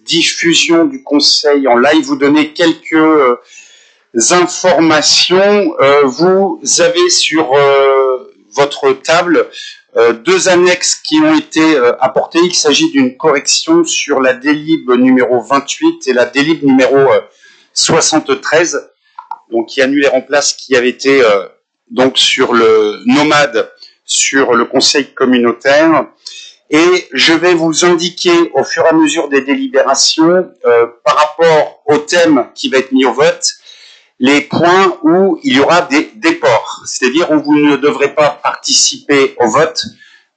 diffusion du conseil en live, vous donner quelques informations. Vous avez sur votre table deux annexes qui ont été apportées. Il s'agit d'une correction sur la délib numéro 28 et la délib numéro 73, donc qui annule et remplace qui avait été donc sur le nomade, sur le conseil communautaire. Et je vais vous indiquer au fur et à mesure des délibérations, par rapport au thème qui va être mis au vote, les points où il y aura des déports, c'est-à-dire où vous ne devrez pas participer au vote.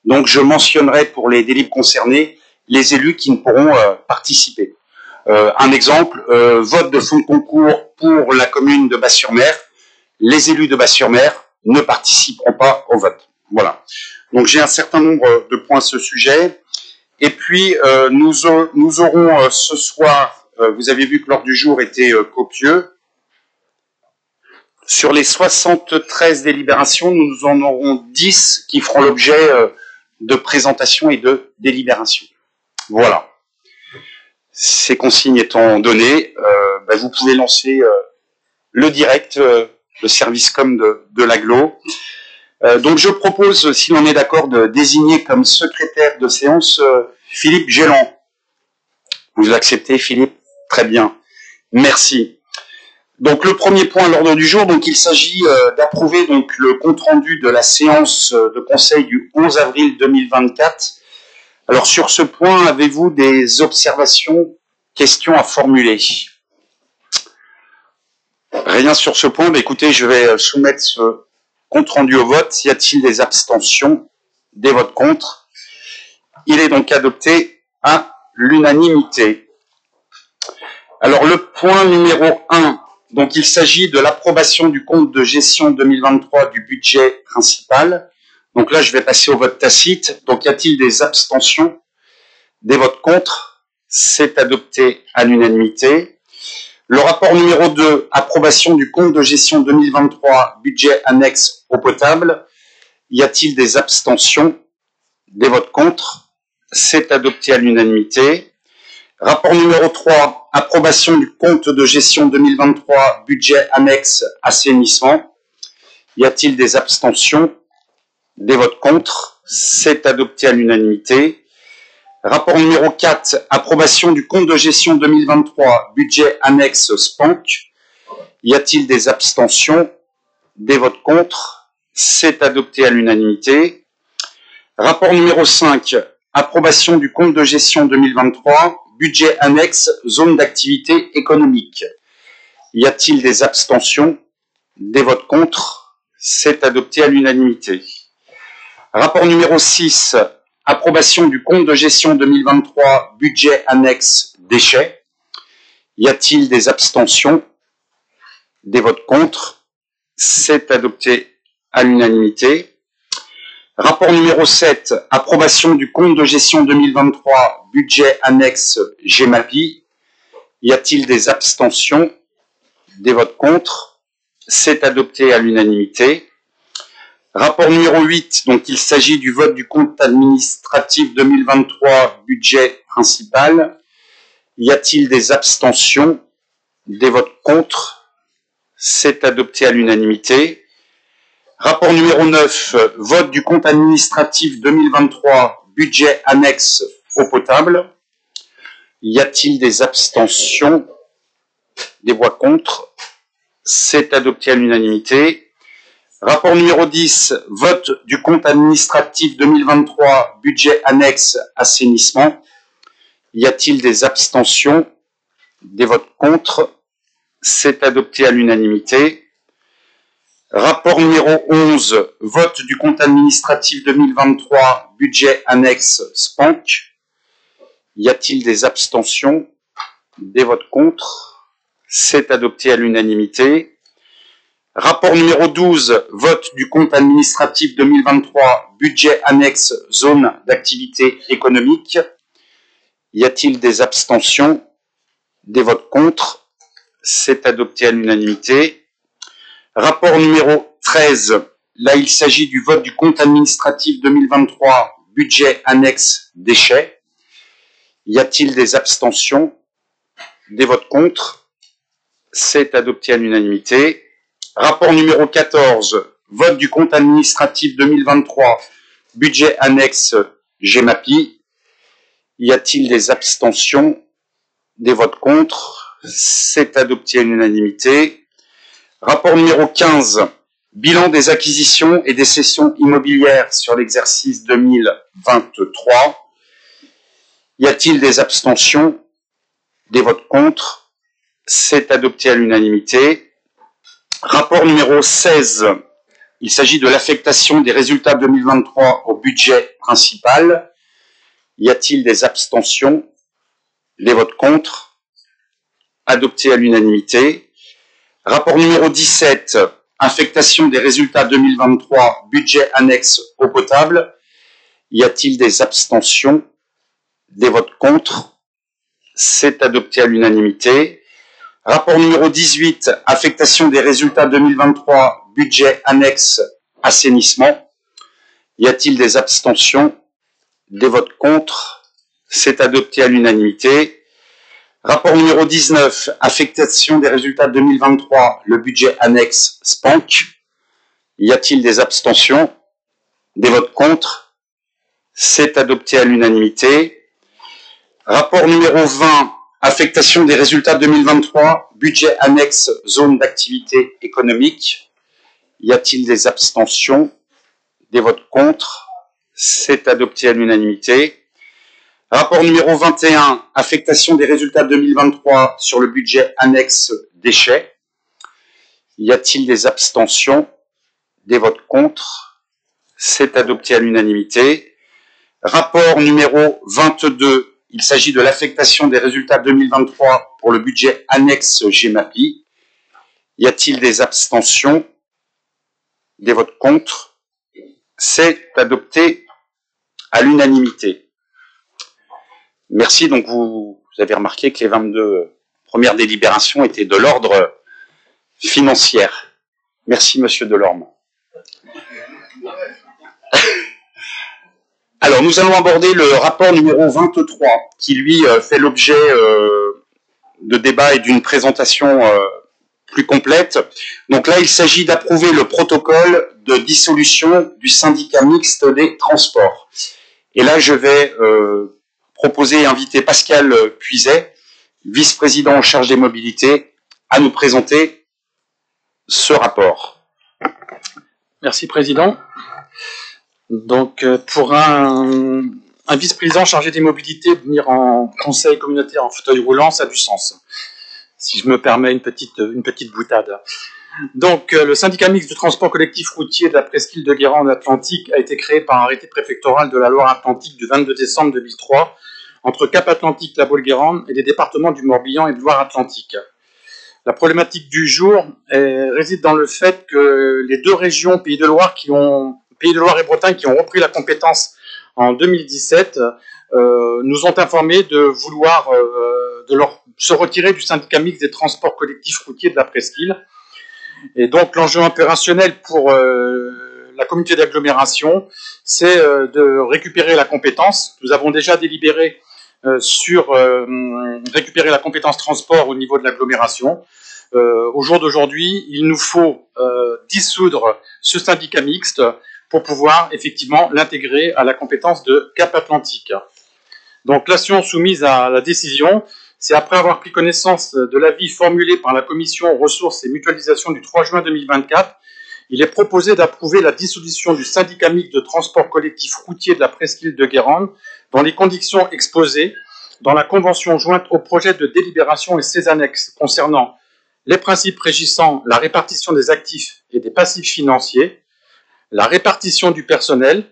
Donc je mentionnerai pour les délibs concernés les élus qui ne pourront participer. Un exemple, vote de fonds de concours pour la commune de Bas-sur-Mer. Les élus de Bas-sur-Mer ne participeront pas au vote. Voilà. Donc j'ai un certain nombre de points à ce sujet. Et puis nous aurons ce soir, vous avez vu que l'ordre du jour était copieux. Sur les 73 délibérations, nous en aurons 10 qui feront l'objet de présentation et de délibération. Voilà. Ces consignes étant données, vous pouvez lancer le direct, le service com de l'Agglo. Donc je propose, si l'on est d'accord, de désigner comme secrétaire de séance Philippe Gélan. Vous acceptez, Philippe? Très bien. Merci. Donc le premier point à l'ordre du jour, donc il s'agit d'approuver donc le compte-rendu de la séance de conseil du 11 avril 2024. Alors sur ce point, avez-vous des observations, questions à formuler? Rien sur ce point. Écoutez, je vais soumettre ce compte rendu au vote. Y a-t-il des abstentions? Des votes contre? Il est donc adopté à l'unanimité. Alors le point numéro 1, donc il s'agit de l'approbation du compte de gestion 2023 du budget principal. Donc là, je vais passer au vote tacite. Donc y a-t-il des abstentions? Des votes contre? C'est adopté à l'unanimité. Le rapport numéro 2, approbation du compte de gestion 2023, budget annexe eau potable. Y a-t-il des abstentions? Des votes contre? C'est adopté à l'unanimité. Rapport numéro 3, approbation du compte de gestion 2023, budget annexe assainissement. Y a-t-il des abstentions? Des votes contre? C'est adopté à l'unanimité. Rapport numéro 4, approbation du compte de gestion 2023, budget annexe SPANC. Y a-t-il des abstentions? Des votes contre? C'est adopté à l'unanimité. Rapport numéro 5, approbation du compte de gestion 2023, budget annexe zone d'activité économique. Y a-t-il des abstentions? Des votes contre? C'est adopté à l'unanimité. Rapport numéro 6, approbation du compte de gestion 2023, budget annexe déchets. Y a-t-il des abstentions? Des votes contre? C'est adopté à l'unanimité. Rapport numéro 7, approbation du compte de gestion 2023, budget annexe GEMAPI. Y a-t-il des abstentions? Des votes contre? C'est adopté à l'unanimité. Rapport numéro 8, donc il s'agit du vote du compte administratif 2023, budget principal. Y a-t-il des abstentions? Des votes contre? C'est adopté à l'unanimité. Rapport numéro 9, vote du compte administratif 2023, budget annexe eau potable. Y a-t-il des abstentions? Des voix contre? C'est adopté à l'unanimité. Rapport numéro 10, vote du compte administratif 2023, budget annexe assainissement. Y a-t-il des abstentions? Des votes contre? C'est adopté à l'unanimité. Rapport numéro 11, vote du compte administratif 2023, budget annexe SPANC. Y a-t-il des abstentions? Des votes contre? C'est adopté à l'unanimité. Rapport numéro 12, vote du compte administratif 2023, budget annexe zone d'activité économique. Y a-t-il des abstentions? Des votes contre? C'est adopté à l'unanimité. Rapport numéro 13, là il s'agit du vote du compte administratif 2023, budget annexe déchets. Y a-t-il des abstentions? Des votes contre? C'est adopté à l'unanimité. Rapport numéro 14, vote du compte administratif 2023, budget annexe GEMAPI. Y a-t-il des abstentions? Des votes contre? C'est adopté à l'unanimité. Rapport numéro 15, bilan des acquisitions et des cessions immobilières sur l'exercice 2023. Y a-t-il des abstentions? Des votes contre? C'est adopté à l'unanimité. Rapport numéro 16, il s'agit de l'affectation des résultats 2023 au budget principal. Y a-t-il des abstentions? Des votes contre? Adopté à l'unanimité. Rapport numéro 17, affectation des résultats 2023, budget annexe eau potable. Y a-t-il des abstentions? Des votes contre? C'est adopté à l'unanimité. Rapport numéro 18, affectation des résultats 2023, budget annexe assainissement. Y a-t-il des abstentions? Des votes contre? C'est adopté à l'unanimité. Rapport numéro 19, affectation des résultats 2023, le budget annexe SPANC. Y a-t-il des abstentions? Des votes contre? C'est adopté à l'unanimité. Rapport numéro 20, affectation des résultats 2023, budget annexe zone d'activité économique. Y a-t-il des abstentions? Des votes contre? C'est adopté à l'unanimité. Rapport numéro 21, affectation des résultats 2023 sur le budget annexe déchets. Y a-t-il des abstentions? Des votes contre? C'est adopté à l'unanimité. Rapport numéro 22, il s'agit de l'affectation des résultats 2023 pour le budget annexe GEMAPI. Y a-t-il des abstentions? Des votes contre? C'est adopté à l'unanimité. Merci. Donc vous avez remarqué que les 22 premières délibérations étaient de l'ordre financier. Merci, Monsieur Delorme. Alors, nous allons aborder le rapport numéro 23, qui lui fait l'objet de débats et d'une présentation plus complète. Donc là, il s'agit d'approuver le protocole de dissolution du syndicat mixte des transports. Et là, je vais proposer et inviter Pascal Puiset, vice-président en charge des mobilités, à nous présenter ce rapport. Merci, Président. Donc, pour un vice-président chargé des mobilités, venir en conseil communautaire en fauteuil roulant, ça a du sens. Si je me permets une petite boutade. Donc, le syndicat mixte de transport collectif routier de la presqu'île de Guérande-Atlantique a été créé par arrêté préfectoral de la Loire-Atlantique du 22 décembre 2003 entre Cap-Atlantique, la Baule-Guérande et les départements du Morbihan et de Loire-Atlantique. La problématique du jour réside dans le fait que les deux régions Pays de Loire et Bretagne qui ont repris la compétence en 2017 nous ont informé de vouloir se retirer du syndicat mixte des transports collectifs routiers de la presqu'île. Et donc l'enjeu opérationnel pour la communauté d'agglomération, c'est de récupérer la compétence. Nous avons déjà délibéré sur récupérer la compétence transport au niveau de l'agglomération. Au jour d'aujourd'hui, il nous faut dissoudre ce syndicat mixte pour pouvoir effectivement l'intégrer à la compétence de Cap-Atlantique. Donc l'action soumise à la décision, c'est après avoir pris connaissance de l'avis formulé par la Commission ressources et mutualisation du 3 juin 2024, il est proposé d'approuver la dissolution du syndicat mixte de transport collectif routier de la presqu'île de Guérande dans les conditions exposées dans la convention jointe au projet de délibération et ses annexes concernant les principes régissant la répartition des actifs et des passifs financiers, la répartition du personnel,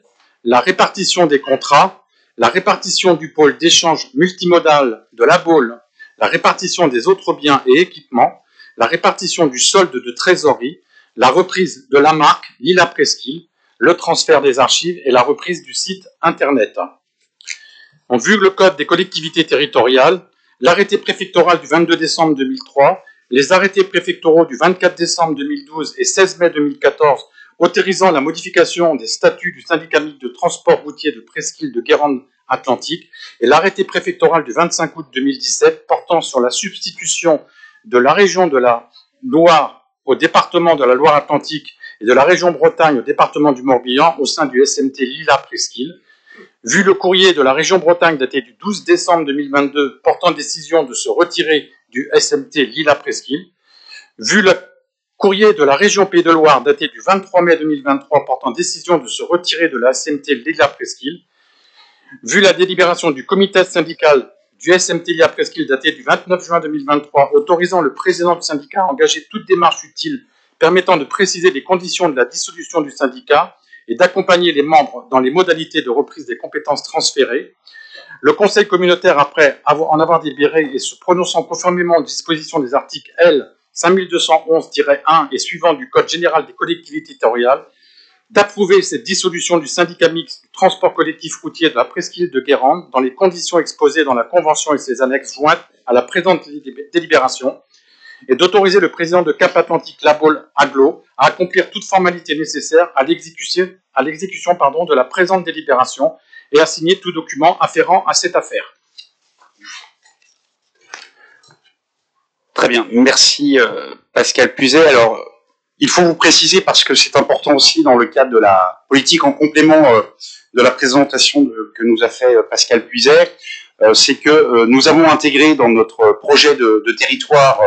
la répartition des contrats, la répartition du pôle d'échange multimodal de la Baule, la répartition des autres biens et équipements, la répartition du solde de trésorerie, la reprise de la marque Lila Presqu'île, le transfert des archives et la reprise du site internet. En vue le Code des collectivités territoriales, l'arrêté préfectoral du 22 décembre 2003, les arrêtés préfectoraux du 24 décembre 2012 et 16 mai 2014 autorisant la modification des statuts du syndicat mixte de transport routier de presqu'île de Guérande Loire-Atlantique et l'arrêté préfectoral du 25 août 2017 portant sur la substitution de la région de la Loire au département de la Loire-Atlantique et de la région Bretagne au département du Morbihan au sein du SMT Lila-Presqu'île. Vu le courrier de la région Bretagne daté du 12 décembre 2022 portant décision de se retirer du SMT Lila-Presqu'île, vu le courrier de la région Pays de Loire daté du 23 mai 2023 portant décision de se retirer de la SMT Lila-Presqu'île, vu la délibération du comité syndical du SMT Lila-Presqu'île daté du 29 juin 2023 autorisant le président du syndicat à engager toute démarche utile permettant de préciser les conditions de la dissolution du syndicat et d'accompagner les membres dans les modalités de reprise des compétences transférées, le Conseil communautaire, après en avoir délibéré et se prononçant conformément aux dispositions des articles L. 5211-1 et suivant du Code général des collectivités territoriales, d'approuver cette dissolution du syndicat mixte du transport collectif routier de la presqu'île de Guérande dans les conditions exposées dans la Convention et ses annexes jointes à la présente délibération, et d'autoriser le président de Cap Atlantique Labaule Aglo à accomplir toute formalité nécessaire à l'exécution de la présente délibération et à signer tout document afférent à cette affaire. Très bien, merci Pascal Puzet. Alors, il faut vous préciser, parce que c'est important aussi dans le cadre de la politique, en complément de la présentation que nous a fait Pascal Puzet, c'est que nous avons intégré dans notre projet de territoire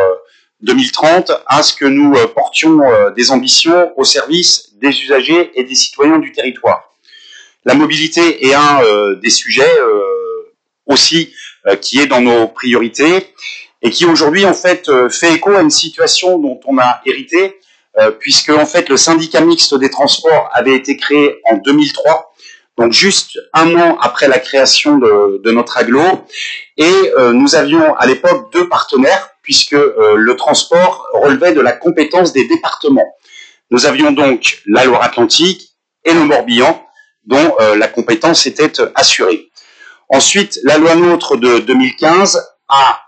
2030 à ce que nous portions des ambitions au service des usagers et des citoyens du territoire. La mobilité est un des sujets aussi qui est dans nos priorités et qui aujourd'hui en fait fait écho à une situation dont on a hérité, puisque en fait le syndicat mixte des transports avait été créé en 2003, donc juste un an après la création de notre agglo, et nous avions à l'époque deux partenaires, puisque le transport relevait de la compétence des départements. Nous avions donc la Loire-Atlantique et le Morbihan, dont la compétence était assurée. Ensuite, la loi NOTRe de 2015 a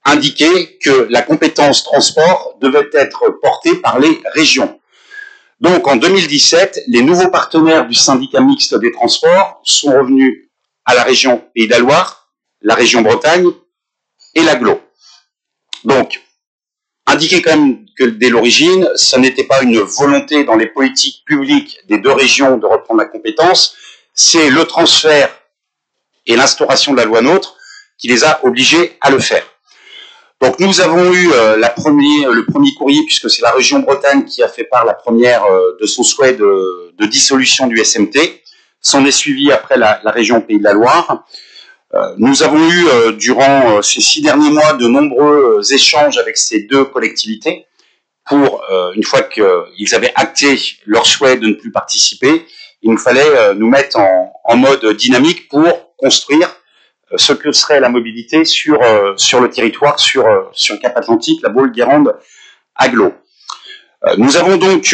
indiqué que la compétence transport devait être portée par les régions. Donc en 2017, les nouveaux partenaires du syndicat mixte des transports sont revenus à la région Pays de la Loire, la région Bretagne et l'agglo. Donc, indiquer quand même que dès l'origine, ce n'était pas une volonté dans les politiques publiques des deux régions de reprendre la compétence, c'est le transfert et l'instauration de la loi NOTRe qui les a obligés à le faire. Donc nous avons eu le premier courrier, puisque c'est la région Bretagne qui a fait part la première de son souhait de dissolution du SMT. S'en est suivi après la région Pays de la Loire. Nous avons eu durant ces 6 derniers mois de nombreux échanges avec ces deux collectivités pour, une fois qu'ils avaient acté leur souhait de ne plus participer, il nous fallait nous mettre en mode dynamique pour construire ce que serait la mobilité sur le territoire, sur Cap Atlantique, la Baule, Guérande, Agglo. Nous avons donc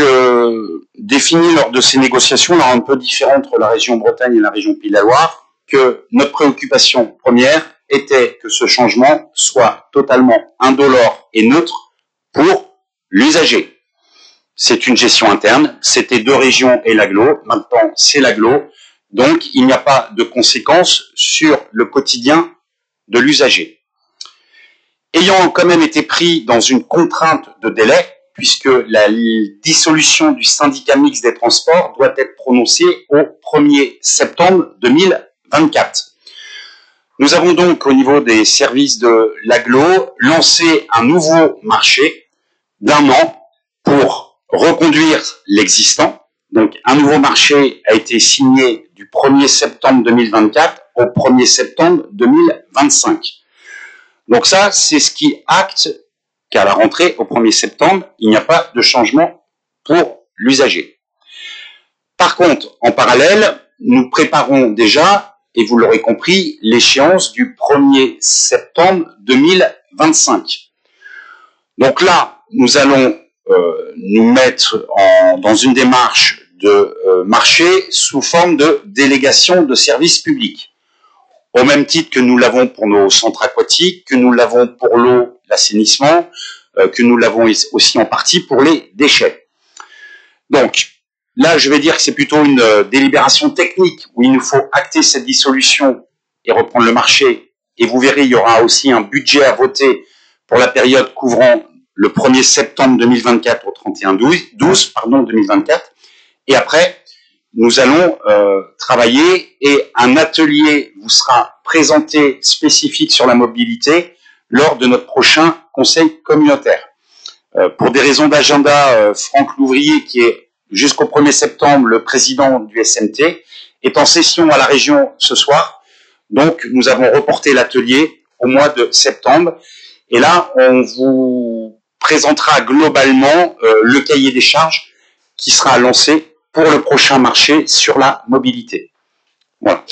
défini lors de ces négociations, alors un peu différent entre la région Bretagne et la région Pays de la Loire, que notre préoccupation première était que ce changement soit totalement indolore et neutre pour l'usager. C'est une gestion interne, c'était deux régions et l'agglo, maintenant c'est l'agglo, donc il n'y a pas de conséquences sur le quotidien de l'usager. Ayant quand même été pris dans une contrainte de délai, puisque la dissolution du syndicat mixte des transports doit être prononcée au 1er septembre 2024. Nous avons donc au niveau des services de l'agglo lancé un nouveau marché d'1 an pour reconduire l'existant. Donc un nouveau marché a été signé du 1er septembre 2024 au 1er septembre 2025. Donc ça, c'est ce qui acte qu'à la rentrée au 1er septembre, il n'y a pas de changement pour l'usager. Par contre, en parallèle, nous préparons déjà, et vous l'aurez compris, l'échéance du 1er septembre 2025. Donc là, nous allons nous mettre dans une démarche de marché sous forme de délégation de services publics. Au même titre que nous l'avons pour nos centres aquatiques, que nous l'avons pour l'eau, l'assainissement, que nous l'avons aussi en partie pour les déchets. Donc, là, je vais dire que c'est plutôt une délibération technique où il nous faut acter cette dissolution et reprendre le marché. Et vous verrez, il y aura aussi un budget à voter pour la période couvrant le 1er septembre 2024 au 31/12 2024. Et après, nous allons travailler et un atelier vous sera présenté spécifique sur la mobilité lors de notre prochain conseil communautaire. Pour des raisons d'agenda, Franck Louvrier, qui est jusqu'au 1er septembre le président du SMT, est en session à la région ce soir. Donc, nous avons reporté l'atelier au mois de septembre. Et là, on vous présentera globalement le cahier des charges qui sera lancé pour le prochain marché sur la mobilité. Voilà.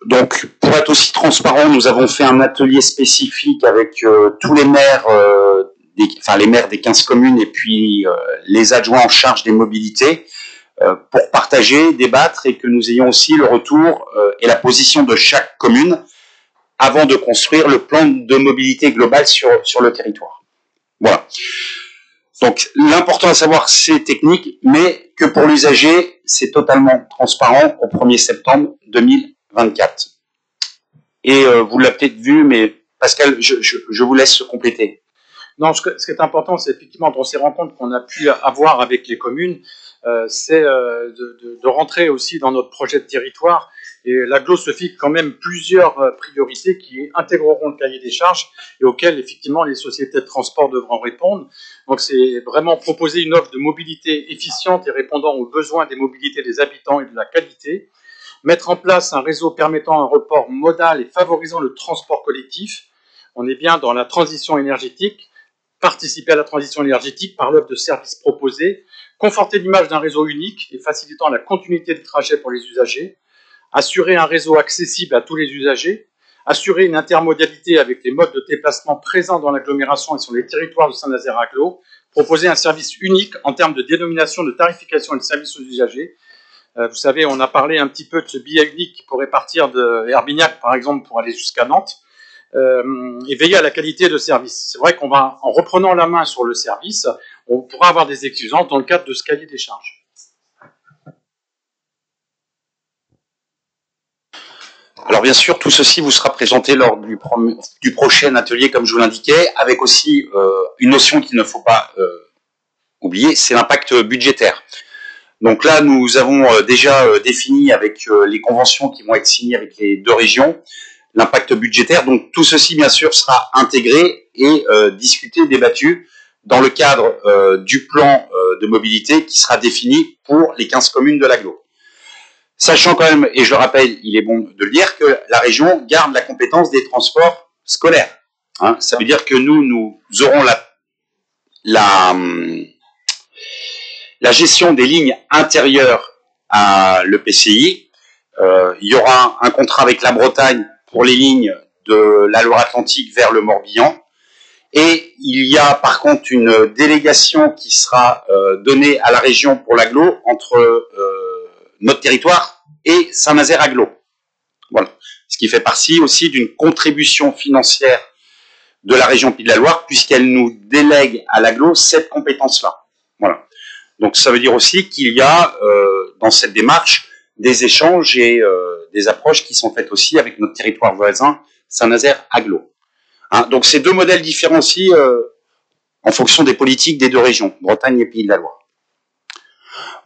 Donc, pour être aussi transparent, nous avons fait un atelier spécifique avec tous les maires, les maires des 15 communes et puis les adjoints en charge des mobilités pour partager, débattre et que nous ayons aussi le retour et la position de chaque commune avant de construire le plan de mobilité globale sur le territoire. Voilà. Donc, l'important à savoir, c'est technique, mais que pour l'usager, c'est totalement transparent au 1er septembre 2024. Et vous l'avez peut-être vu, mais Pascal, je vous laisse compléter. Non, ce qui est important, c'est effectivement dans ces rencontres qu'on a pu avoir avec les communes, c'est de rentrer aussi dans notre projet de territoire. Et l'AGLO se fixe quand même plusieurs priorités qui intégreront le cahier des charges et auxquelles effectivement les sociétés de transport devront répondre. Donc c'est vraiment proposer une offre de mobilité efficiente et répondant aux besoins des mobilités des habitants et de la qualité. Mettre en place un réseau permettant un report modal et favorisant le transport collectif. On est bien dans la transition énergétique. Participer à la transition énergétique par l'offre de services proposés. Conforter l'image d'un réseau unique et facilitant la continuité de trajet pour les usagers. Assurer un réseau accessible à tous les usagers, assurer une intermodalité avec les modes de déplacement présents dans l'agglomération et sur les territoires de Saint-Nazaire-Aglo, proposer un service unique en termes de dénomination, de tarification et de service aux usagers. Vous savez, on a parlé un petit peu de ce billet unique qui pourrait partir de Herbignac, par exemple, pour aller jusqu'à Nantes, et veiller à la qualité de service. C'est vrai qu'on va, en reprenant la main sur le service, on pourra avoir des exigences dans le cadre de ce cahier des charges. Alors bien sûr, tout ceci vous sera présenté lors du prochain atelier, comme je vous l'indiquais, avec aussi une notion qu'il ne faut pas oublier, c'est l'impact budgétaire. Donc là, nous avons déjà défini avec les conventions qui vont être signées avec les deux régions, l'impact budgétaire. Donc tout ceci, bien sûr, sera intégré et discuté, débattu dans le cadre du plan de mobilité qui sera défini pour les 15 communes de l'AGLO. Sachant quand même, et je le rappelle, il est bon de le dire, que la région garde la compétence des transports scolaires. Hein, ça veut dire que nous aurons la gestion des lignes intérieures à l'EPCI. Il y aura un contrat avec la Bretagne pour les lignes de la Loire-Atlantique vers le Morbihan. Et il y a par contre une délégation qui sera donnée à la région pour l'AGLO entre notre territoire et Saint-Nazaire-Aglo. Voilà. Ce qui fait partie aussi d'une contribution financière de la région Pays de la Loire, puisqu'elle nous délègue à l'AGLO cette compétence-là. Voilà. Donc ça veut dire aussi qu'il y a dans cette démarche des échanges et des approches qui sont faites aussi avec notre territoire voisin, Saint-Nazaire-Aglo. Hein, donc c'est deux modèles différenciés en fonction des politiques des deux régions, Bretagne et Pays de la Loire.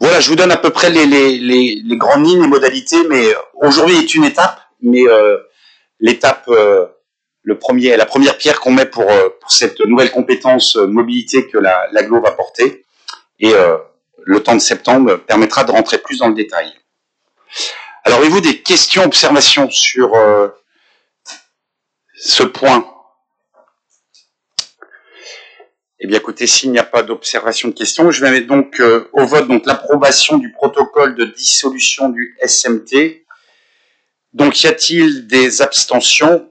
Voilà, je vous donne à peu près les grandes lignes, les modalités, mais aujourd'hui est une étape, mais l'étape, la première pierre qu'on met pour cette nouvelle compétence mobilité que l'AGLO va porter, et le temps de septembre permettra de rentrer plus dans le détail. Alors, avez-vous des questions, observations sur ce point? Eh bien, écoutez, s'il n'y a pas d'observation de questions, je vais mettre donc au vote l'approbation du protocole de dissolution du SMT. Donc, y a-t-il des abstentions,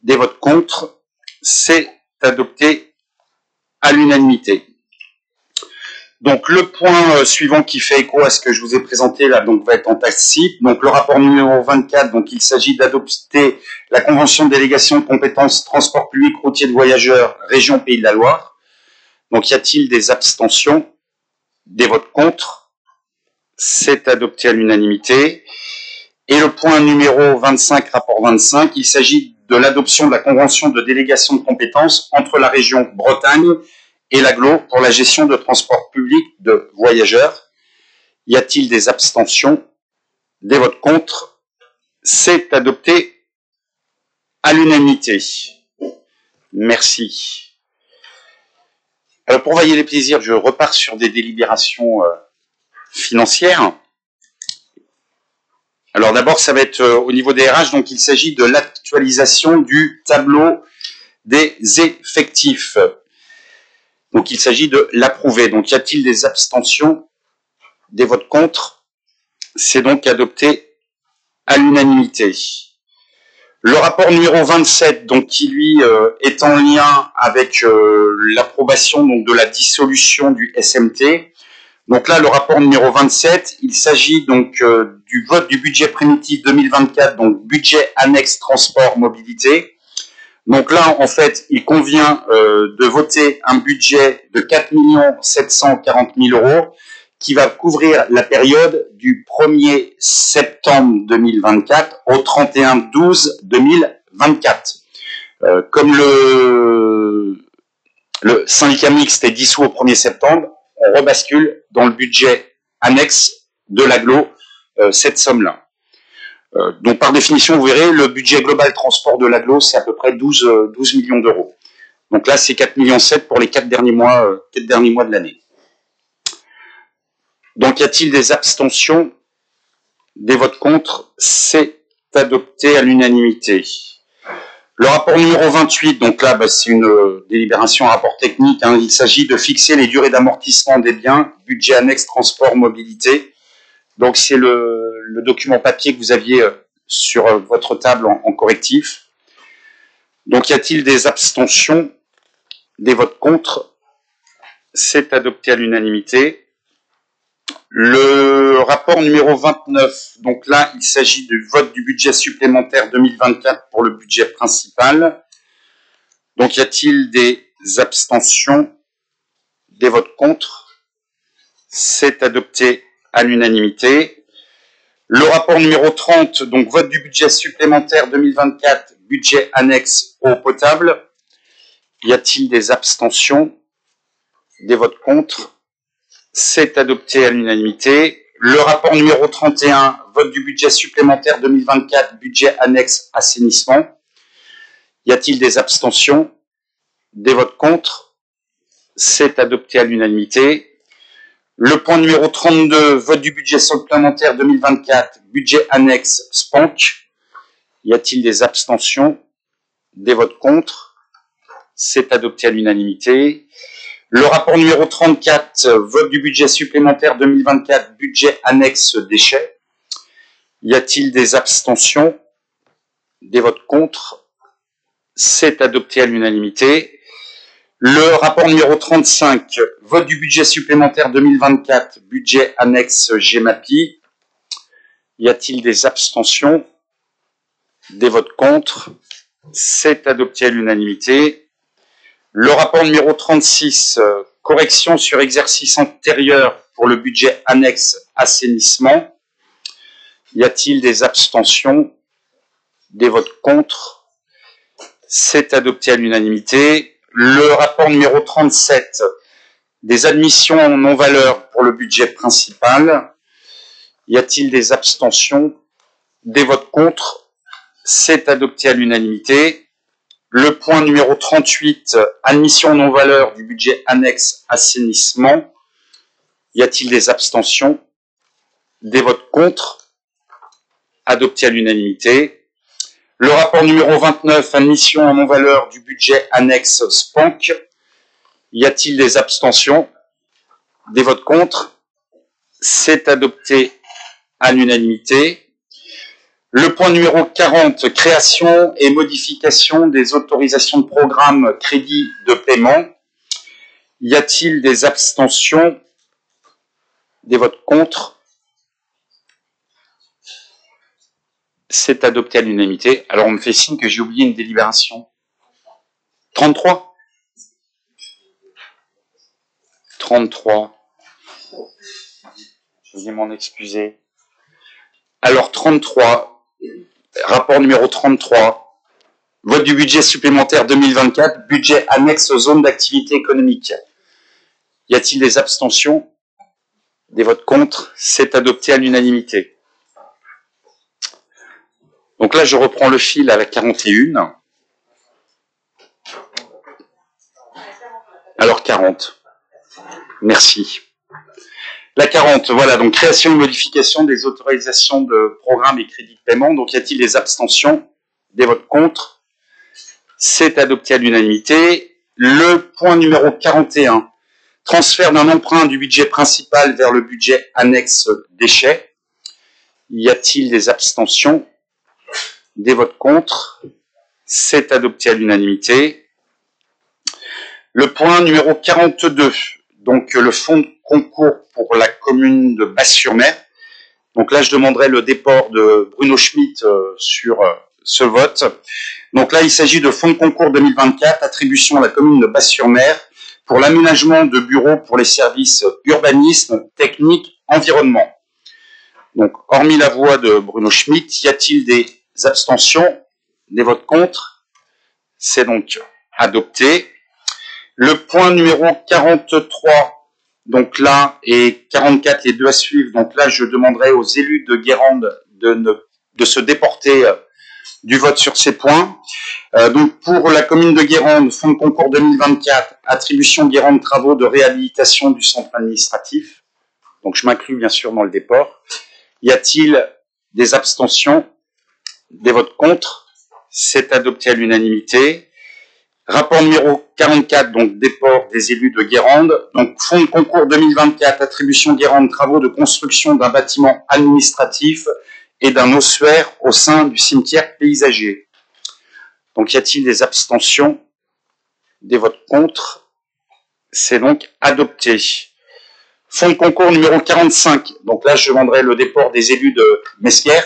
des votes contre? C'est adopté à l'unanimité. Donc, le point suivant qui fait écho à ce que je vous ai présenté là, donc va être en tacite. Donc, le rapport numéro 24, donc il s'agit d'adopter la convention de délégation de compétences transport public routier de voyageurs région Pays de la Loire. Donc, y a-t-il des abstentions, des votes contre? C'est adopté à l'unanimité. Et le point numéro 25, rapport 25, il s'agit de l'adoption de la convention de délégation de compétences entre la région Bretagne et l'AGLO pour la gestion de transport public de voyageurs. Y a-t-il des abstentions? Des votes contre? C'est adopté à l'unanimité. Merci. Alors, pour varier les plaisirs, je repars sur des délibérations financières. Alors d'abord, ça va être au niveau des RH, donc il s'agit de l'actualisation du tableau des effectifs. Donc il s'agit de l'approuver. Donc y a-t-il des abstentions? Des votes contre? C'est donc adopté à l'unanimité. Le rapport numéro 27, donc qui lui est en lien avec l'approbation donc de la dissolution du SMT. Donc là, le rapport numéro 27, il s'agit donc du vote du budget primitif 2024, donc budget annexe transport mobilité. Donc là, en fait, il convient de voter un budget de 4 740 000 € qui va couvrir la période du 1er septembre 2024 au 31/12/2024. Comme le syndicat mixte est dissous au 1er septembre, on rebascule dans le budget annexe de l'AGLO cette somme-là. Donc par définition, vous verrez, le budget global transport de l'AGLO, c'est à peu près 12 millions d'euros. Donc là, c'est 4,7 millions pour les 4 derniers mois de l'année. Donc y a-t-il des abstentions? Des votes contre? C'est adopté à l'unanimité. Le rapport numéro 28, donc là, c'est une délibération, un rapport technique. Il s'agit de fixer les durées d'amortissement des biens, budget annexe transport mobilité. Donc c'est le document papier que vous aviez sur votre table en correctif. Donc y a-t-il des abstentions? Des votes contre? C'est adopté à l'unanimité. Le rapport numéro 29, donc là, il s'agit du vote du budget supplémentaire 2024 pour le budget principal. Donc, y a-t-il des abstentions? Des votes contre? C'est adopté à l'unanimité. Le rapport numéro 30, donc vote du budget supplémentaire 2024, budget annexe eau potable. Y a-t-il des abstentions? Des votes contre? C'est adopté à l'unanimité. Le rapport numéro 31, vote du budget supplémentaire 2024, budget annexe assainissement. Y a-t-il des abstentions? Des votes contre? C'est adopté à l'unanimité. Le point numéro 32, vote du budget supplémentaire 2024, budget annexe SPANC. Y a-t-il des abstentions? Des votes contre? C'est adopté à l'unanimité. Le rapport numéro 34, vote du budget supplémentaire 2024, budget annexe déchets. Y a-t-il des abstentions? Des votes contre? C'est adopté à l'unanimité. Le rapport numéro 35, vote du budget supplémentaire 2024, budget annexe GEMAPI. Y a-t-il des abstentions? Des votes contre? C'est adopté à l'unanimité. Le rapport numéro 36, correction sur exercice antérieur pour le budget annexe assainissement. Y a-t-il des abstentions? Des votes contre? C'est adopté à l'unanimité. Le rapport numéro 37, des admissions en non-valeur pour le budget principal. Y a-t-il des abstentions? Des votes contre? C'est adopté à l'unanimité. Le point numéro 38, admission non-valeur du budget annexe assainissement. Y a-t-il des abstentions? Des votes contre? Adopté à l'unanimité. Le rapport numéro 29, admission non-valeur du budget annexe SPANC. Y a-t-il des abstentions? Des votes contre? C'est adopté à l'unanimité. Le point numéro 40, création et modification des autorisations de programme crédit de paiement. Y a-t-il des abstentions? Des votes contre? C'est adopté à l'unanimité. Alors on me fait signe que j'ai oublié une délibération. 33? 33. Je vais m'en excuser. Alors 33, rapport numéro 33, vote du budget supplémentaire 2024, budget annexe aux zones d'activité économique. Y a-t-il des abstentions? Des votes contre? C'est adopté à l'unanimité. Donc là, je reprends le fil à la 41. Alors 40. Merci. La 40, voilà, donc création et modification des autorisations de programmes et crédits de paiement. Donc y a-t-il des abstentions? Des votes contre? C'est adopté à l'unanimité. Le point numéro 41, transfert d'un emprunt du budget principal vers le budget annexe déchets. Y a-t-il des abstentions? Des votes contre? C'est adopté à l'unanimité. Le point numéro 42, donc le fonds de concours pour la commune de Basse-sur-Mer. Donc là, je demanderai le déport de Bruno Schmitt sur ce vote. Donc là, il s'agit de fonds de concours 2024, attribution à la commune de Basse-sur-Mer pour l'aménagement de bureaux pour les services urbanisme, technique, environnement. Donc, hormis la voix de Bruno Schmitt, y a-t-il des abstentions? Des votes contre? C'est donc adopté. Le point numéro 43, donc là, et 44, les deux à suivre. Donc là, je demanderai aux élus de Guérande de se déporter du vote sur ces points. Donc pour la commune de Guérande, fonds de concours 2024, attribution Guérande travaux de réhabilitation du centre administratif. Donc je m'inclus bien sûr dans le déport. Y a-t-il des abstentions? Des votes contre? C'est adopté à l'unanimité. Rapport numéro 44, donc déport des élus de Guérande. Donc fonds de concours 2024, attribution Guérande, travaux de construction d'un bâtiment administratif et d'un ossuaire au sein du cimetière paysager. Donc y a-t-il des abstentions? Des votes contre? C'est donc adopté. Fonds de concours numéro 45. Donc là, je demanderai le déport des élus de Mesquer.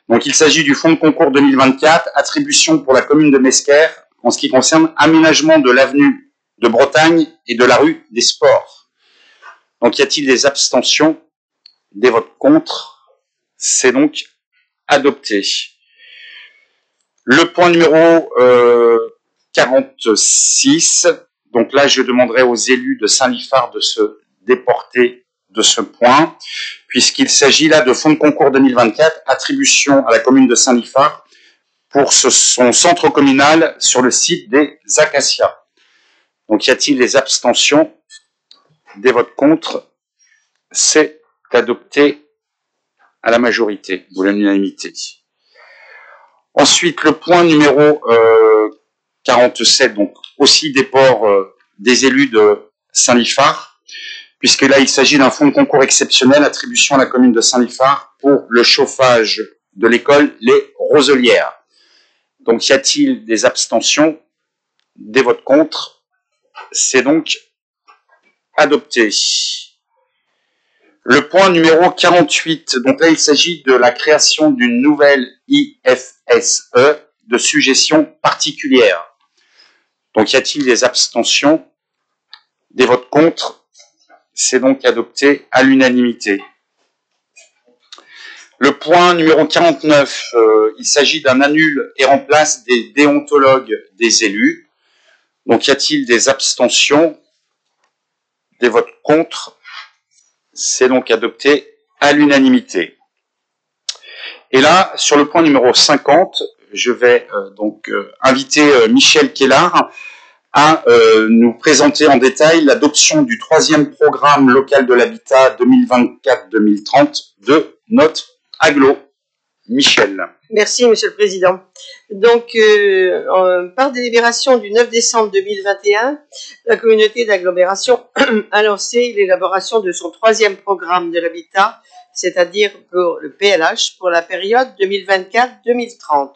Donc il s'agit du fonds de concours 2024, attribution pour la commune de Mesquer, en ce qui concerne aménagement de l'avenue de Bretagne et de la rue des Sports. Donc y a-t-il des abstentions? Des votes contre? C'est donc adopté. Le point numéro 46, donc là je demanderai aux élus de Saint-Liphard de se déporter de ce point, puisqu'il s'agit là de fonds de concours 2024, attribution à la commune de Saint-Liphard pour son centre communal sur le site des Acacias. Donc y a-t-il des abstentions? Des votes contre? C'est adopté à la majorité, ou l'unanimité. Ensuite, le point numéro 47, donc aussi déport des élus de Saint-Liphard, puisque là il s'agit d'un fonds de concours exceptionnel, attribution à la commune de Saint-Liphard pour le chauffage de l'école Les Roselières. Donc y a-t-il des abstentions? Des votes contre? C'est donc adopté. Le point numéro 48, donc là il s'agit de la création d'une nouvelle IFSE de suggestion particulière. Donc y a-t-il des abstentions? Des votes contre? C'est donc adopté à l'unanimité. Le point numéro 49, il s'agit d'un annule et remplace des déontologues des élus. Donc y a-t-il des abstentions? Des votes contre? C'est donc adopté à l'unanimité. Et là, sur le point numéro 50, je vais inviter Michel Kellard à nous présenter en détail l'adoption du 3e programme local de l'habitat 2024-2030 de notre agglo. Michel. Merci, Monsieur le Président. Donc, par délibération du 9 décembre 2021, la communauté d'agglomération a lancé l'élaboration de son 3e programme de l'habitat, c'est-à-dire pour le PLH, pour la période 2024-2030.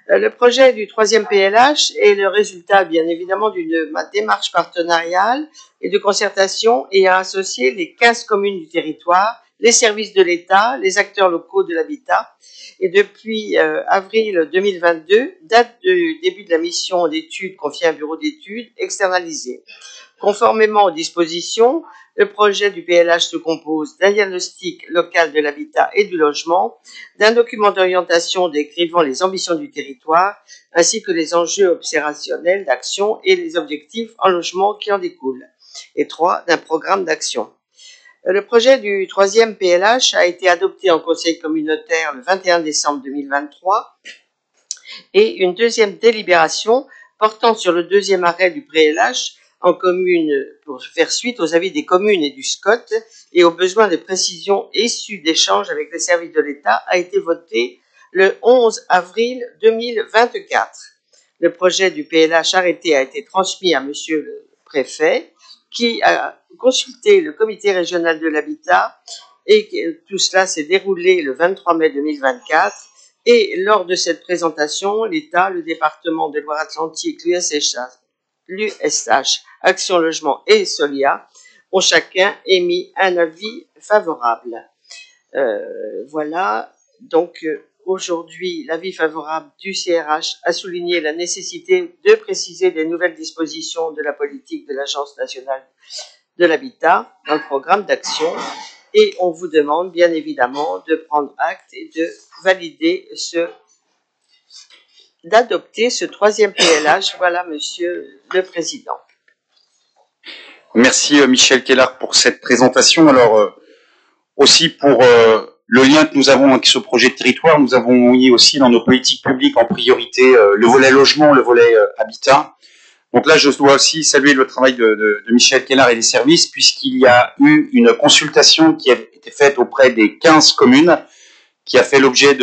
Le projet du 3e PLH est le résultat, bien évidemment, d'une démarche partenariale et de concertation et a associé les 15 communes du territoire, les services de l'État, les acteurs locaux de l'habitat. Et depuis avril 2022, date du début de la mission d'études confiée à un bureau d'études externalisé. Conformément aux dispositions, le projet du PLH se compose d'un diagnostic local de l'habitat et du logement, d'un document d'orientation décrivant les ambitions du territoire, ainsi que les enjeux opérationnels d'action et les objectifs en logement qui en découlent. Et 3, d'un programme d'action. Le projet du troisième PLH a été adopté en conseil communautaire le 21 décembre 2023 et une deuxième délibération portant sur le deuxième arrêt du PLH en commune pour faire suite aux avis des communes et du SCOT et aux besoins de précision issus d'échanges avec les services de l'État a été voté le 11 avril 2024. Le projet du PLH arrêté a été transmis à monsieur le préfet qui a consulté le comité régional de l'habitat et tout cela s'est déroulé le 23 mai 2024 et lors de cette présentation, l'État, le département de Loire-Atlantique, l'USH, Action Logement et Solia ont chacun émis un avis favorable. Voilà, donc aujourd'hui, l'avis favorable du CRH a souligné la nécessité de préciser des nouvelles dispositions de la politique de l'Agence nationale de l'habitat dans le programme d'action et on vous demande bien évidemment de prendre acte et de valider d'adopter ce troisième PLH. Voilà, Monsieur le Président. Merci Michel Kellard pour cette présentation. Alors aussi pour le lien que nous avons avec ce projet de territoire, nous avons mis aussi dans nos politiques publiques en priorité le volet logement, le volet habitat. Donc là, je dois aussi saluer le travail de Michel Kellard et des services, puisqu'il y a eu une consultation qui a été faite auprès des 15 communes, qui a fait l'objet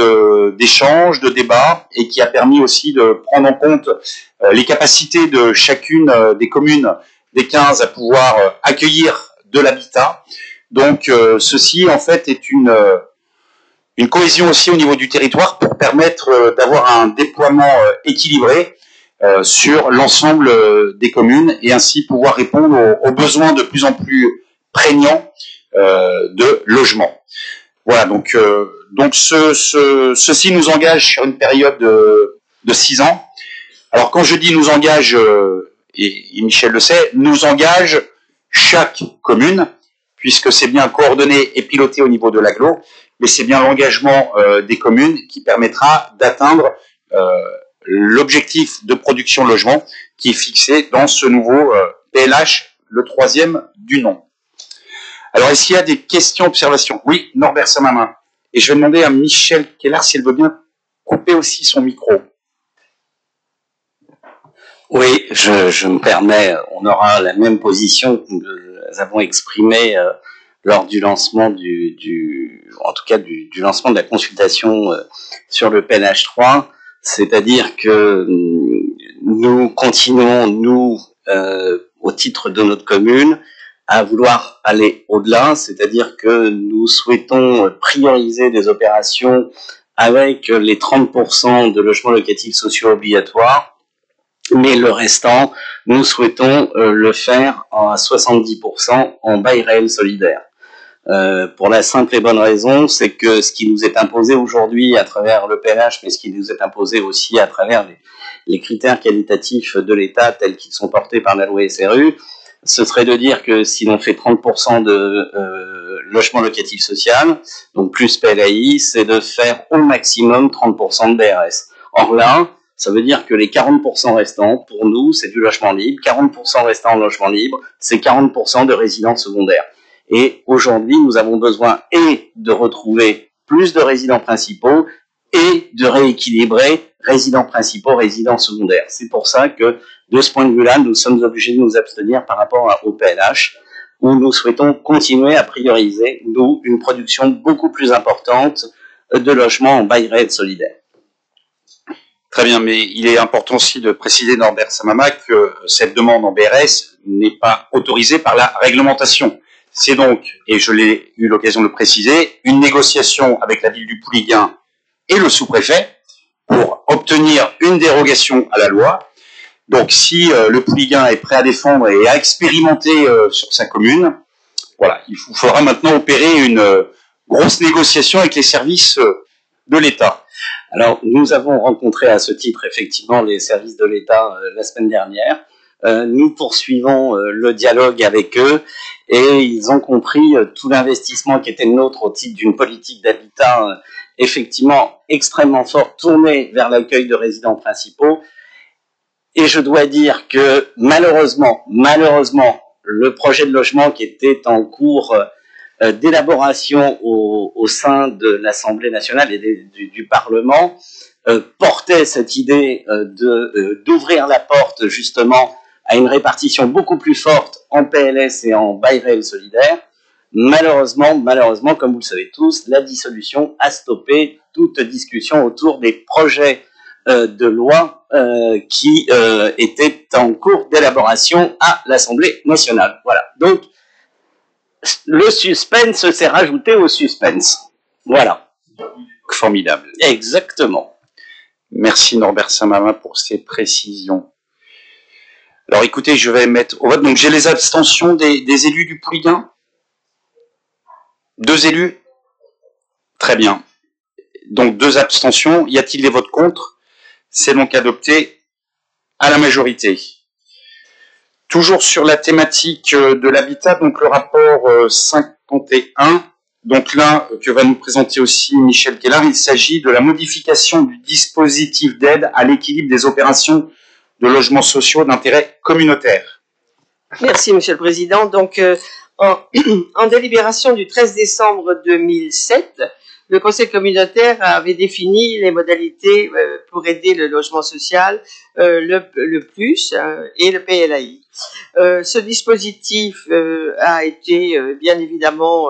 d'échanges, de débats, et qui a permis aussi de prendre en compte les capacités de chacune des communes des 15 à pouvoir accueillir de l'habitat. Donc ceci, en fait, est une cohésion aussi au niveau du territoire pour permettre d'avoir un déploiement équilibré sur l'ensemble des communes et ainsi pouvoir répondre aux besoins de plus en plus prégnants de logement. Voilà, donc ceci nous engage sur une période de 6 ans. Alors quand je dis nous engage, et Michel le sait, nous engage chaque commune, puisque c'est bien coordonné et piloté au niveau de l'agglo, mais c'est bien l'engagement des communes qui permettra d'atteindre l'objectif de production de logement qui est fixé dans ce nouveau PLH, le troisième du nom. Alors, est-ce qu'il y a des questions, observations? Oui, Norbert Samamin. Et je vais demander à Michel Kellard s'il veut bien couper aussi son micro. Oui, je me permets, on aura la même position que nous avons exprimée lors du lancement en tout cas du lancement de la consultation sur le PLH 3. C'est-à-dire que nous continuons, au titre de notre commune, à vouloir aller au-delà, c'est-à-dire que nous souhaitons prioriser des opérations avec les 30% de logements locatifs sociaux obligatoires, mais le restant, nous souhaitons le faire à 70% en bail réel solidaire. Pour la simple et bonne raison, c'est que ce qui nous est imposé aujourd'hui à travers le PLH, mais ce qui nous est imposé aussi à travers les critères qualitatifs de l'État tels qu'ils sont portés par la loi SRU, ce serait de dire que si l'on fait 30% de logement locatif social, donc plus PLAI, c'est de faire au maximum 30% de BRS. Or là, ça veut dire que les 40% restants, pour nous, c'est du logement libre. 40% restants en logement libre, c'est 40% de résidences secondaires. Et aujourd'hui, nous avons besoin et de retrouver plus de résidents principaux et de rééquilibrer résidents principaux, résidents secondaires. C'est pour ça que, de ce point de vue-là, nous sommes obligés de nous abstenir par rapport au PLH, où nous souhaitons continuer à prioriser, nous, une production beaucoup plus importante de logements en bail réel solidaire. Très bien, mais il est important aussi de préciser, Norbert Samama, que cette demande en BRS n'est pas autorisée par la réglementation. C'est donc, et je l'ai eu l'occasion de le préciser, une négociation avec la ville du Pouliguen et le sous-préfet pour obtenir une dérogation à la loi. Donc, si le Pouliguen est prêt à défendre et à expérimenter sur sa commune, voilà, il faudra maintenant opérer grosse négociation avec les services de l'État. Alors, nous avons rencontré à ce titre effectivement les services de l'État la semaine dernière. Nous poursuivons le dialogue avec eux et ils ont compris tout l'investissement qui était le nôtre au titre d'une politique d'habitat effectivement extrêmement forte, tournée vers l'accueil de résidents principaux. Et je dois dire que malheureusement, le projet de logement qui était en cours d'élaboration au sein de l'Assemblée nationale et du Parlement portait cette idée d'ouvrir la porte justement à une répartition beaucoup plus forte en PLS et en bail réel solidaire. Malheureusement, comme vous le savez tous, la dissolution a stoppé toute discussion autour des projets de loi qui étaient en cours d'élaboration à l'Assemblée nationale. Voilà. Donc, le suspense s'est rajouté au suspense. Voilà. Formidable. Exactement. Merci Norbert Saint-Marin pour ces précisions. Alors écoutez, je vais mettre au vote. Donc j'ai les abstentions des élus du Pouliguen. 2 élus. Très bien. Donc 2 abstentions. Y a-t-il des votes contre? C'est donc adopté à la majorité. Toujours sur la thématique de l'habitat, donc le rapport 51. Donc là, que va nous présenter aussi Michel Kellar, il s'agit de la modification du dispositif d'aide à l'équilibre des opérations de logements sociaux d'intérêt communautaire. Merci, Monsieur le Président. Donc, en délibération du 13 décembre 2007, le Conseil communautaire avait défini les modalités pour aider le logement social, le PLUS et le PLAI. Ce dispositif a été bien évidemment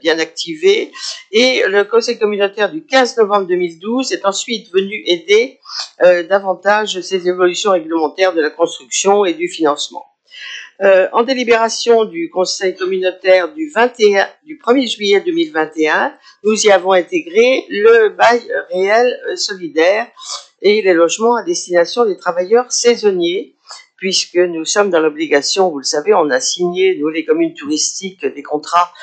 bien activé et le Conseil communautaire du 15 novembre 2012 est ensuite venu aider davantage ces évolutions réglementaires de la construction et du financement. En délibération du Conseil communautaire du 1er juillet 2021, nous y avons intégré le bail réel solidaire et les logements à destination des travailleurs saisonniers, puisque nous sommes dans l'obligation, vous le savez, on a signé, nous les communes touristiques, des contrats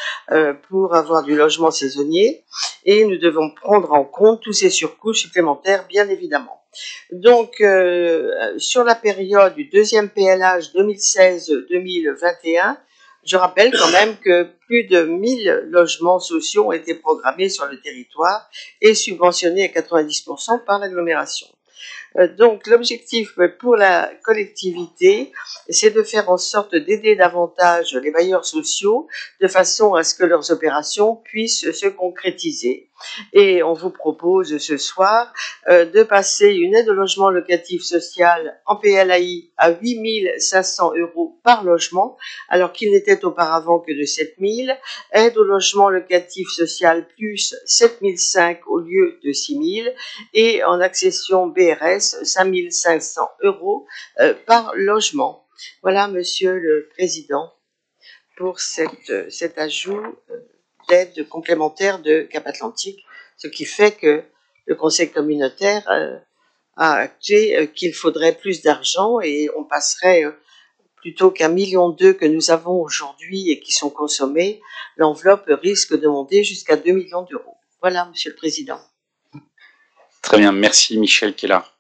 pour avoir du logement saisonnier, et nous devons prendre en compte tous ces surcoûts supplémentaires, bien évidemment. Donc, sur la période du deuxième PLH 2016-2021, je rappelle quand même que plus de 1000 logements sociaux ont été programmés sur le territoire et subventionnés à 90% par l'agglomération. Donc, l'objectif pour la collectivité, c'est de faire en sorte d'aider davantage les bailleurs sociaux de façon à ce que leurs opérations puissent se concrétiser. Et on vous propose ce soir de passer une aide au logement locatif social en PLAI à 8 500 € par logement, alors qu'il n'était auparavant que de 7 000. Aide au logement locatif social plus 7 500 au lieu de 6 000. Et en accession BRS, 5 500 € par logement. Voilà, Monsieur le Président, pour cet ajout d'aide complémentaire de Cap Atlantique, ce qui fait que le Conseil communautaire a acté qu'il faudrait plus d'argent et on passerait, plutôt qu'1,2 million que nous avons aujourd'hui et qui sont consommés, l'enveloppe risque de monter jusqu'à 2 millions €. Voilà, Monsieur le Président. Très bien, merci Michel Kellar.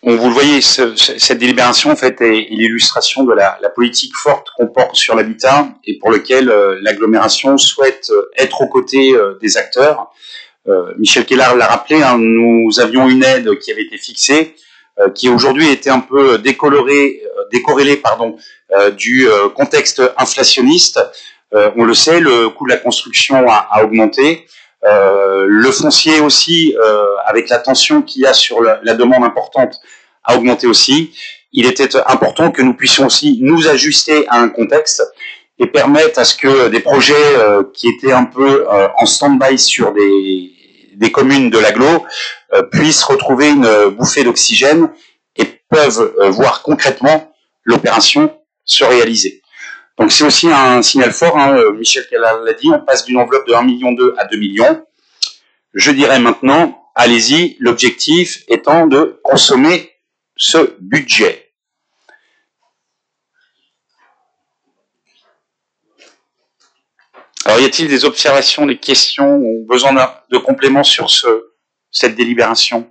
Vous le voyez, cette délibération en fait est l'illustration de la politique forte qu'on porte sur l'habitat et pour lequel l'agglomération souhaite être aux côtés des acteurs. Michel Kellar l'a rappelé, hein, nous avions une aide qui avait été fixée, qui aujourd'hui était un peu décorrélée du contexte inflationniste. On le sait, le coût de la construction a augmenté. Le foncier aussi, avec la tension qu'il y a sur la demande importante, a augmenté aussi. Il était important que nous puissions aussi nous ajuster à un contexte et permettre à ce que des projets qui étaient un peu en stand-by sur des communes de l'agglo puissent retrouver une bouffée d'oxygène et peuvent voir concrètement l'opération se réaliser. Donc c'est aussi un signal fort, hein, Michel Kellar l'a dit, on passe d'une enveloppe de 1,2 million à 2 millions. Je dirais maintenant, allez-y, l'objectif étant de consommer ce budget. Alors, y a-t-il des observations, des questions ou besoin de compléments sur cette délibération?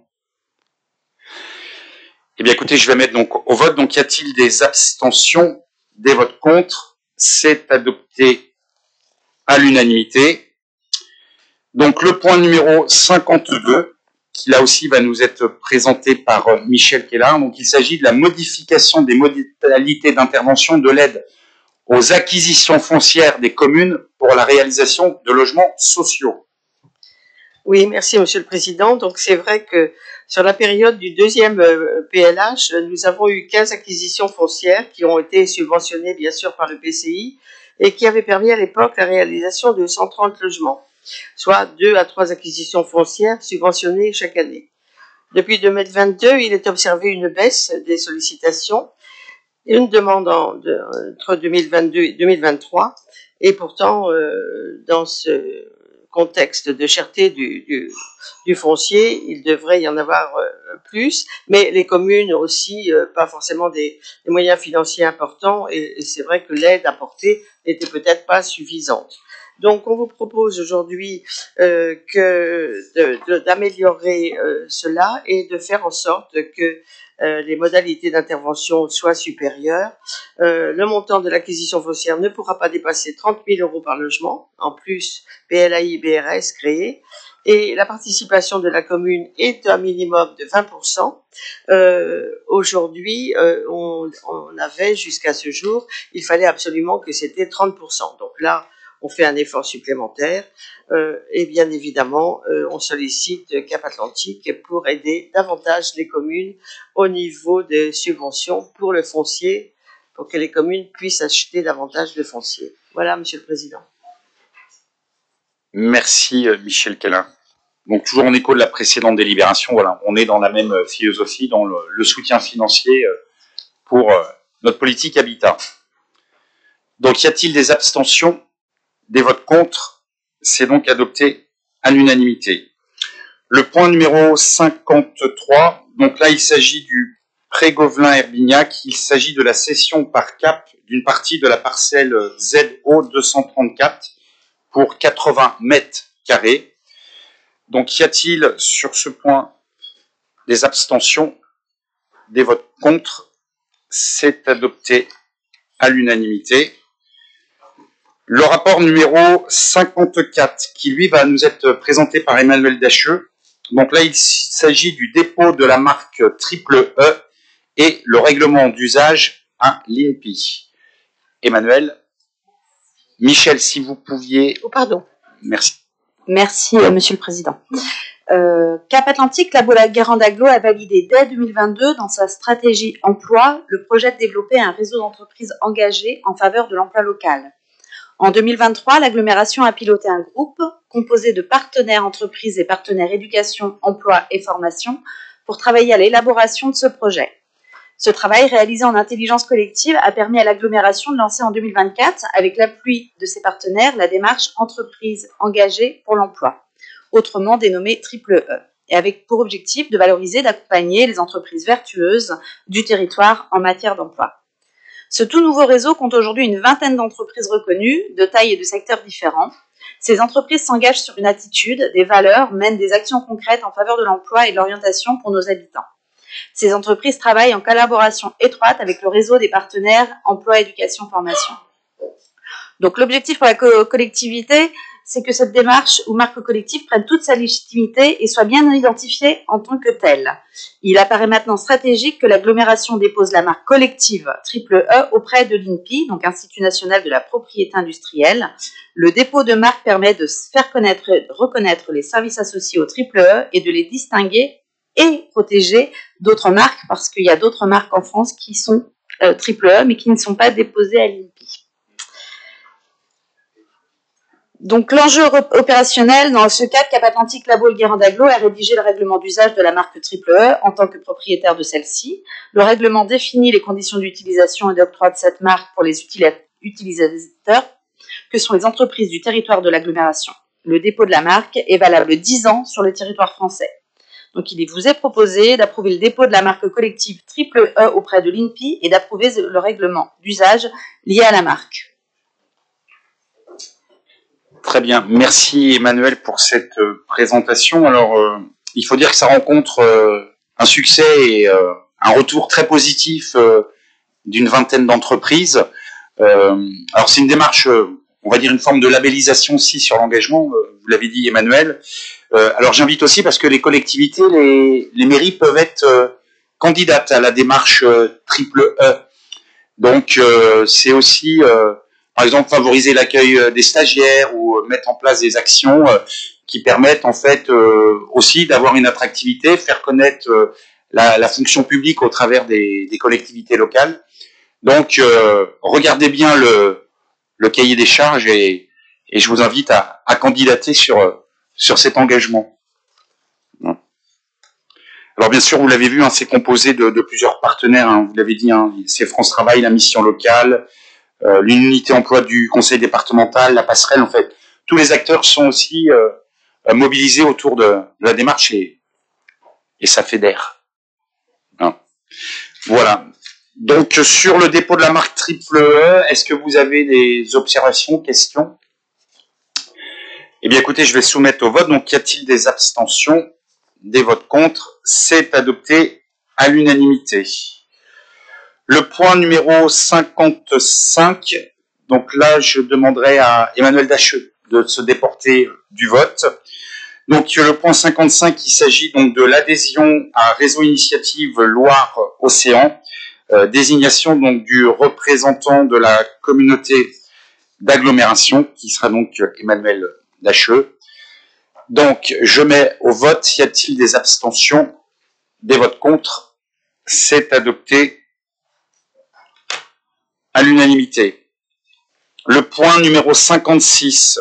Eh bien, écoutez, je vais mettre donc au vote. Donc, y a-t-il des abstentions, des votes contre? C'est adopté à l'unanimité. Donc, le point numéro 52, qui là aussi va nous être présenté par Michel Keller. Donc, il s'agit de la modification des modalités d'intervention de l'aide aux acquisitions foncières des communes pour la réalisation de logements sociaux. Oui, merci Monsieur le Président. Donc c'est vrai que sur la période du deuxième PLH, nous avons eu 15 acquisitions foncières qui ont été subventionnées bien sûr par le PCI et qui avaient permis à l'époque la réalisation de 130 logements, soit 2 à 3 acquisitions foncières subventionnées chaque année. Depuis 2022, il est observé une baisse des sollicitations, une demande entre 2022 et 2023, et pourtant dans ce contexte de cherté du foncier, il devrait y en avoir plus, mais les communes aussi, pas forcément des moyens financiers importants, et c'est vrai que l'aide apportée n'était peut-être pas suffisante. Donc, on vous propose aujourd'hui d'améliorer cela et de faire en sorte que les modalités d'intervention soient supérieures. Le montant de l'acquisition foncière ne pourra pas dépasser 30 000 € par logement, en plus PLAI, BRS créés, et la participation de la commune est un minimum de 20%. Aujourd'hui, on avait jusqu'à ce jour, il fallait absolument que c'était 30%. Donc là, on fait un effort supplémentaire et bien évidemment, on sollicite Cap Atlantique pour aider davantage les communes au niveau des subventions pour le foncier, pour que les communes puissent acheter davantage de foncier. Voilà, Monsieur le Président. Merci Michel Keller. Donc toujours en écho de la précédente délibération, voilà, on est dans la même philosophie, dans le soutien financier pour notre politique habitat. Donc y a-t-il des abstentions, des votes contre? C'est donc adopté à l'unanimité. Le point numéro 53, donc là il s'agit du pré Gauvelin-Herbignac, il s'agit de la cession par Cap d'une partie de la parcelle ZO 234 pour 80 mètres carrés. Donc, y a-t-il sur ce point des abstentions, des votes contre? C'est adopté à l'unanimité. Le rapport numéro 54, qui lui va nous être présenté par Emmanuel Dacheux. Donc là, il s'agit du dépôt de la marque Triple E et le règlement d'usage à l'INPI. Emmanuel, Michel, si vous pouviez... Oh, pardon. Merci. Merci, Monsieur le Président. Cap Atlantique, la Guérande Aglo a validé dès 2022 dans sa stratégie emploi le projet de développer un réseau d'entreprises engagées en faveur de l'emploi local. En 2023, l'agglomération a piloté un groupe composé de partenaires entreprises et partenaires éducation, emploi et formation pour travailler à l'élaboration de ce projet. Ce travail réalisé en intelligence collective a permis à l'agglomération de lancer en 2024, avec l'appui de ses partenaires, la démarche Entreprises engagées pour l'emploi, autrement dénommée Triple E, et avec pour objectif de valoriser et d'accompagner les entreprises vertueuses du territoire en matière d'emploi. Ce tout nouveau réseau compte aujourd'hui une vingtaine d'entreprises reconnues, de tailles et de secteurs différents. Ces entreprises s'engagent sur une attitude, des valeurs, mènent des actions concrètes en faveur de l'emploi et de l'orientation pour nos habitants. Ces entreprises travaillent en collaboration étroite avec le réseau des partenaires emploi, éducation, formation. Donc l'objectif pour la collectivité, c'est que cette démarche ou marque collective prenne toute sa légitimité et soit bien identifiée en tant que telle. Il apparaît maintenant stratégique que l'agglomération dépose la marque collective Triple E auprès de l'INPI, donc Institut national de la propriété industrielle. Le dépôt de marque permet de faire connaître et reconnaître les services associés au Triple E et de les distinguer et protéger d'autres marques, parce qu'il y a d'autres marques en France qui sont Triple E, mais qui ne sont pas déposées à l'INPI. Donc l'enjeu opérationnel, dans ce cadre, Cap Atlantique Labo Guérande Aglo a rédigé le règlement d'usage de la marque Triple E en tant que propriétaire de celle-ci. Le règlement définit les conditions d'utilisation et d'octroi de cette marque pour les utilisateurs, que sont les entreprises du territoire de l'agglomération. Le dépôt de la marque est valable 10 ans sur le territoire français. Donc, il vous est proposé d'approuver le dépôt de la marque collective Triple E auprès de l'INPI et d'approuver le règlement d'usage lié à la marque. Très bien. Merci Emmanuel pour cette présentation. Alors, il faut dire que ça rencontre un succès et un retour très positif d'une vingtaine d'entreprises. Alors, c'est une démarche, on va dire une forme de labellisation aussi sur l'engagement, vous l'avez dit Emmanuel. Alors, j'invite aussi parce que les collectivités, les mairies peuvent être candidates à la démarche triple E. Donc, c'est aussi... par exemple, favoriser l'accueil des stagiaires ou mettre en place des actions qui permettent en fait aussi d'avoir une attractivité, faire connaître la fonction publique au travers des collectivités locales. Donc, regardez bien le cahier des charges et je vous invite à candidater sur cet engagement. Alors bien sûr, vous l'avez vu, hein, c'est composé de plusieurs partenaires, hein, vous l'avez dit, hein, c'est France Travail, la mission locale, l'unité emploi du conseil départemental, la passerelle, en fait. Tous les acteurs sont aussi mobilisés autour de la démarche et ça fédère. Hein. Voilà. Donc, sur le dépôt de la marque triple E, est-ce que vous avez des observations, questions? Eh bien, écoutez, je vais soumettre au vote. Donc, y a-t-il des abstentions? Des votes contre? C'est adopté à l'unanimité. Le point numéro 55, donc là, je demanderai à Emmanuel Dacheux de se déporter du vote. Donc, le point 55, il s'agit donc de l'adhésion à Réseau Initiative Loire-Océan, désignation donc du représentant de la communauté d'agglomération, qui sera donc Emmanuel Dacheux. Donc, je mets au vote, y a-t-il des abstentions? Des votes contre? C'est adopté à l'unanimité. Le point numéro 56,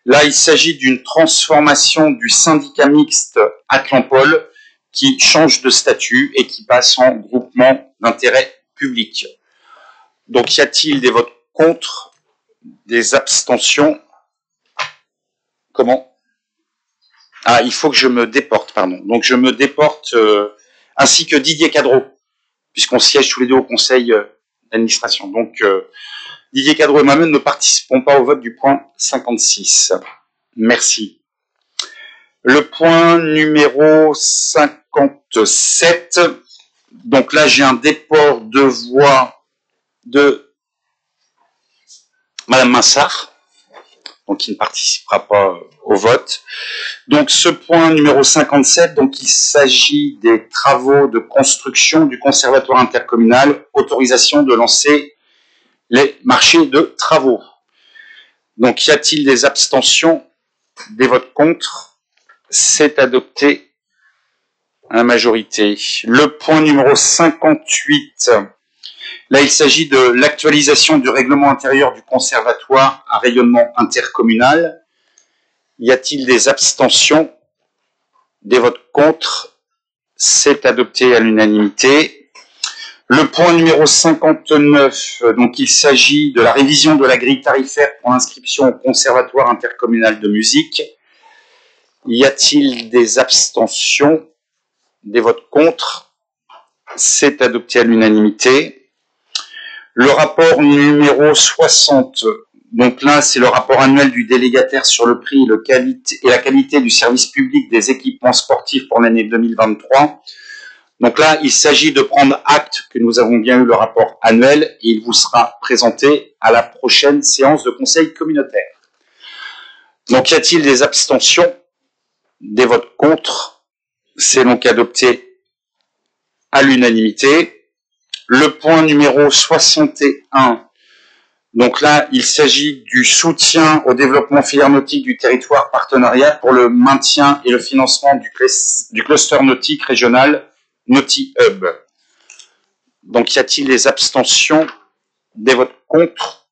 là il s'agit d'une transformation du syndicat mixte Atlampol qui change de statut et qui passe en groupement d'intérêt public. Donc y a-t-il des votes contre? Des abstentions? Comment? Ah, il faut que je me déporte, pardon. Donc je me déporte ainsi que Didier Cadreau, puisqu'on siège tous les deux au conseil d'administration. Donc Didier Cadreau et moi-même ne participons pas au vote du point 56. Merci. Le point numéro 57, donc là j'ai un déport de voix de Madame Massard, donc qui ne participera pas au vote. Donc ce point numéro 57, donc il s'agit des travaux de construction du conservatoire intercommunal, autorisation de lancer les marchés de travaux. Donc y a-t-il des abstentions? Des votes contre? C'est adopté à la majorité. Le point numéro 58, là il s'agit de l'actualisation du règlement intérieur du conservatoire à rayonnement intercommunal. Y a-t-il des abstentions? Des votes contre? C'est adopté à l'unanimité. Le point numéro 59, donc il s'agit de la révision de la grille tarifaire pour l'inscription au conservatoire intercommunal de musique. Y a-t-il des abstentions? Des votes contre? C'est adopté à l'unanimité. Le rapport numéro 60, donc là, c'est le rapport annuel du délégataire sur le prix et la qualité du service public des équipements sportifs pour l'année 2023. Donc là, il s'agit de prendre acte que nous avons bien eu le rapport annuel et il vous sera présenté à la prochaine séance de conseil communautaire. Donc, y a-t-il des abstentions? Des votes contre? C'est donc adopté à l'unanimité. Le point numéro 61, donc là, il s'agit du soutien au développement filière nautique du territoire partenariat pour le maintien et le financement du cluster nautique régional NautiHub. Donc, y a-t-il des abstentions? Des votes contre?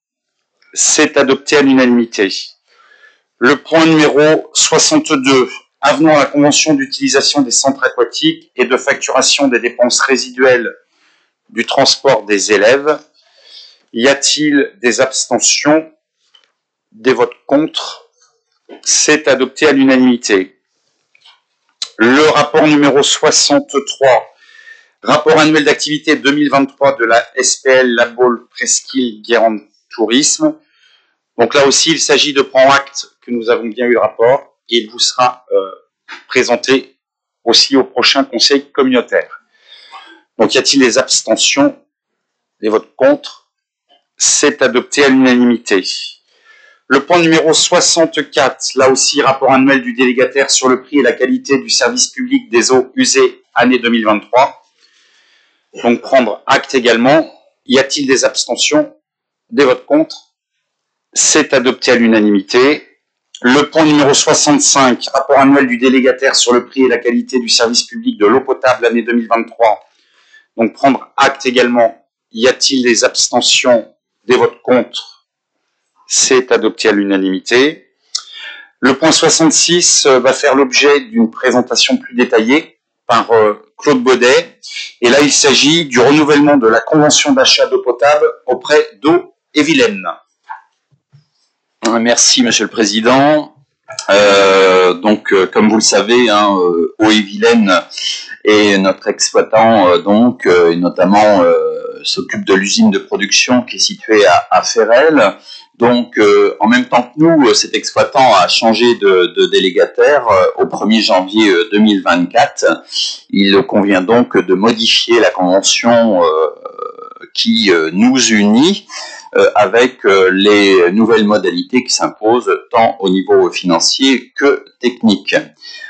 C'est adopté à l'unanimité. Le point numéro 62, avenant à la convention d'utilisation des centres aquatiques et de facturation des dépenses résiduelles du transport des élèves. Y a-t-il des abstentions? Des votes contre? C'est adopté à l'unanimité. Le rapport numéro 63, rapport annuel d'activité 2023 de la SPL La Baule Presqu'île Guérande Tourisme. Donc là aussi, il s'agit de prendre acte que nous avons bien eu le rapport et il vous sera présenté aussi au prochain conseil communautaire. Donc y a-t-il des abstentions, des votes contre? C'est adopté à l'unanimité. Le point numéro 64, là aussi, rapport annuel du délégataire sur le prix et la qualité du service public des eaux usées, année 2023. Donc prendre acte également. Y a-t-il des abstentions, des votes contre? C'est adopté à l'unanimité. Le point numéro 65, rapport annuel du délégataire sur le prix et la qualité du service public de l'eau potable, année 2023. Donc prendre acte également. Y a-t-il des abstentions, des votes contre? C'est adopté à l'unanimité. Le point 66 va faire l'objet d'une présentation plus détaillée par Claude Baudet. Et là, il s'agit du renouvellement de la convention d'achat d'eau potable auprès d'Eau et Vilaine. Merci, Monsieur le Président. Comme vous le savez, Eau et Vilaine est notre exploitant, et notamment s'occupe de l'usine de production qui est située à Ferrel. Donc, en même temps que nous, cet exploitant a changé de délégataire au 1er janvier 2024. Il convient donc de modifier la convention qui nous unit avec les nouvelles modalités qui s'imposent tant au niveau financier que technique.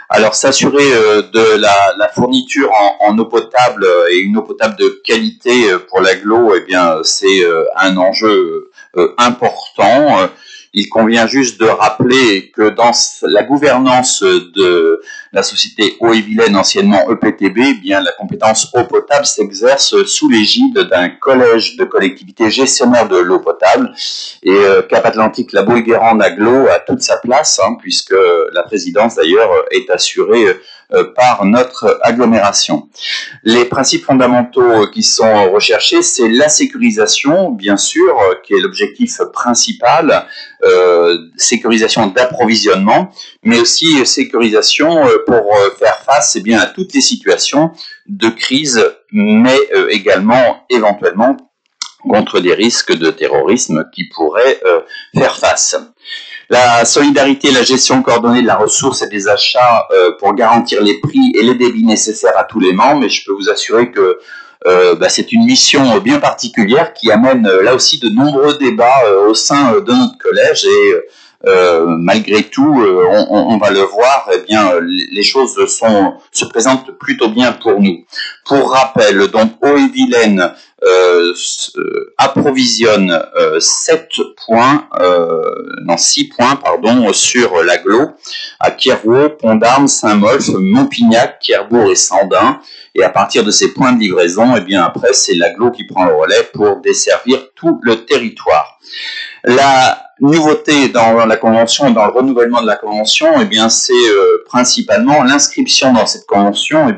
Alors, s'assurer de la fourniture en eau potable et une eau potable de qualité pour l'agglo, c'est un enjeu important. Il convient juste de rappeler que dans la gouvernance de la société Eau et Vilaine, anciennement EPTB, la compétence eau potable s'exerce sous l'égide d'un collège de collectivités gestionnaires de l'eau potable. Et Cap Atlantique La Baule-Guérande Agglo a toute sa place, puisque la présidence d'ailleurs est assurée par notre agglomération. Les principes fondamentaux qui sont recherchés, c'est la sécurisation, bien sûr, qui est l'objectif principal, sécurisation d'approvisionnement, mais aussi sécurisation pour faire face à toutes les situations de crise, mais également éventuellement contre des risques de terrorisme qui pourraient faire face. La solidarité et la gestion coordonnée de la ressource et des achats pour garantir les prix et les débits nécessaires à tous les membres. Et je peux vous assurer que c'est une mission bien particulière qui amène là aussi de nombreux débats au sein de notre collège et malgré tout, on va le voir, les choses se présentent plutôt bien pour nous. Pour rappel, donc Eau et Vilaine approvisionne 6 points sur l'agglo à Kervaux, Pont-d'Armes, Saint-Molf, Montpignac, Kerbourg et Sandin. Et à partir de ces points de livraison, après, c'est l'agglo qui prend le relais pour desservir tout le territoire. La nouveauté dans la convention et dans le renouvellement de la convention, c'est principalement l'inscription dans cette convention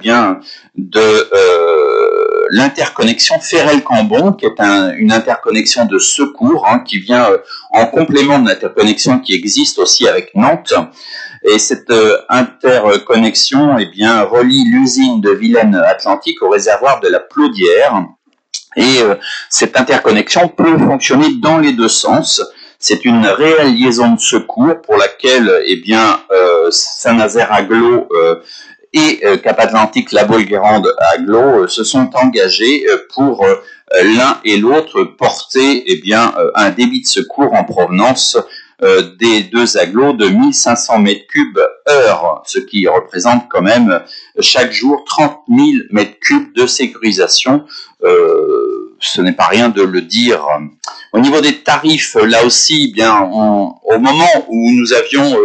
de l'interconnexion Ferrel-Cambon, qui est une interconnexion de secours qui vient en complément de l'interconnexion qui existe aussi avec Nantes. Et cette interconnexion relie l'usine de Vilaine Atlantique au réservoir de la Plaudière. Et cette interconnexion peut fonctionner dans les deux sens. C'est une réelle liaison de secours pour laquelle Saint-Nazaire Agglo et Cap Atlantique La Baule-Guérande Agglo se sont engagés pour l'un et l'autre porter un débit de secours en provenance des deux agglos de 1500 m3 heure, ce qui représente quand même chaque jour 30 000 m3 de sécurisation. Ce n'est pas rien de le dire. Au niveau des tarifs, là aussi, au moment où nous avions,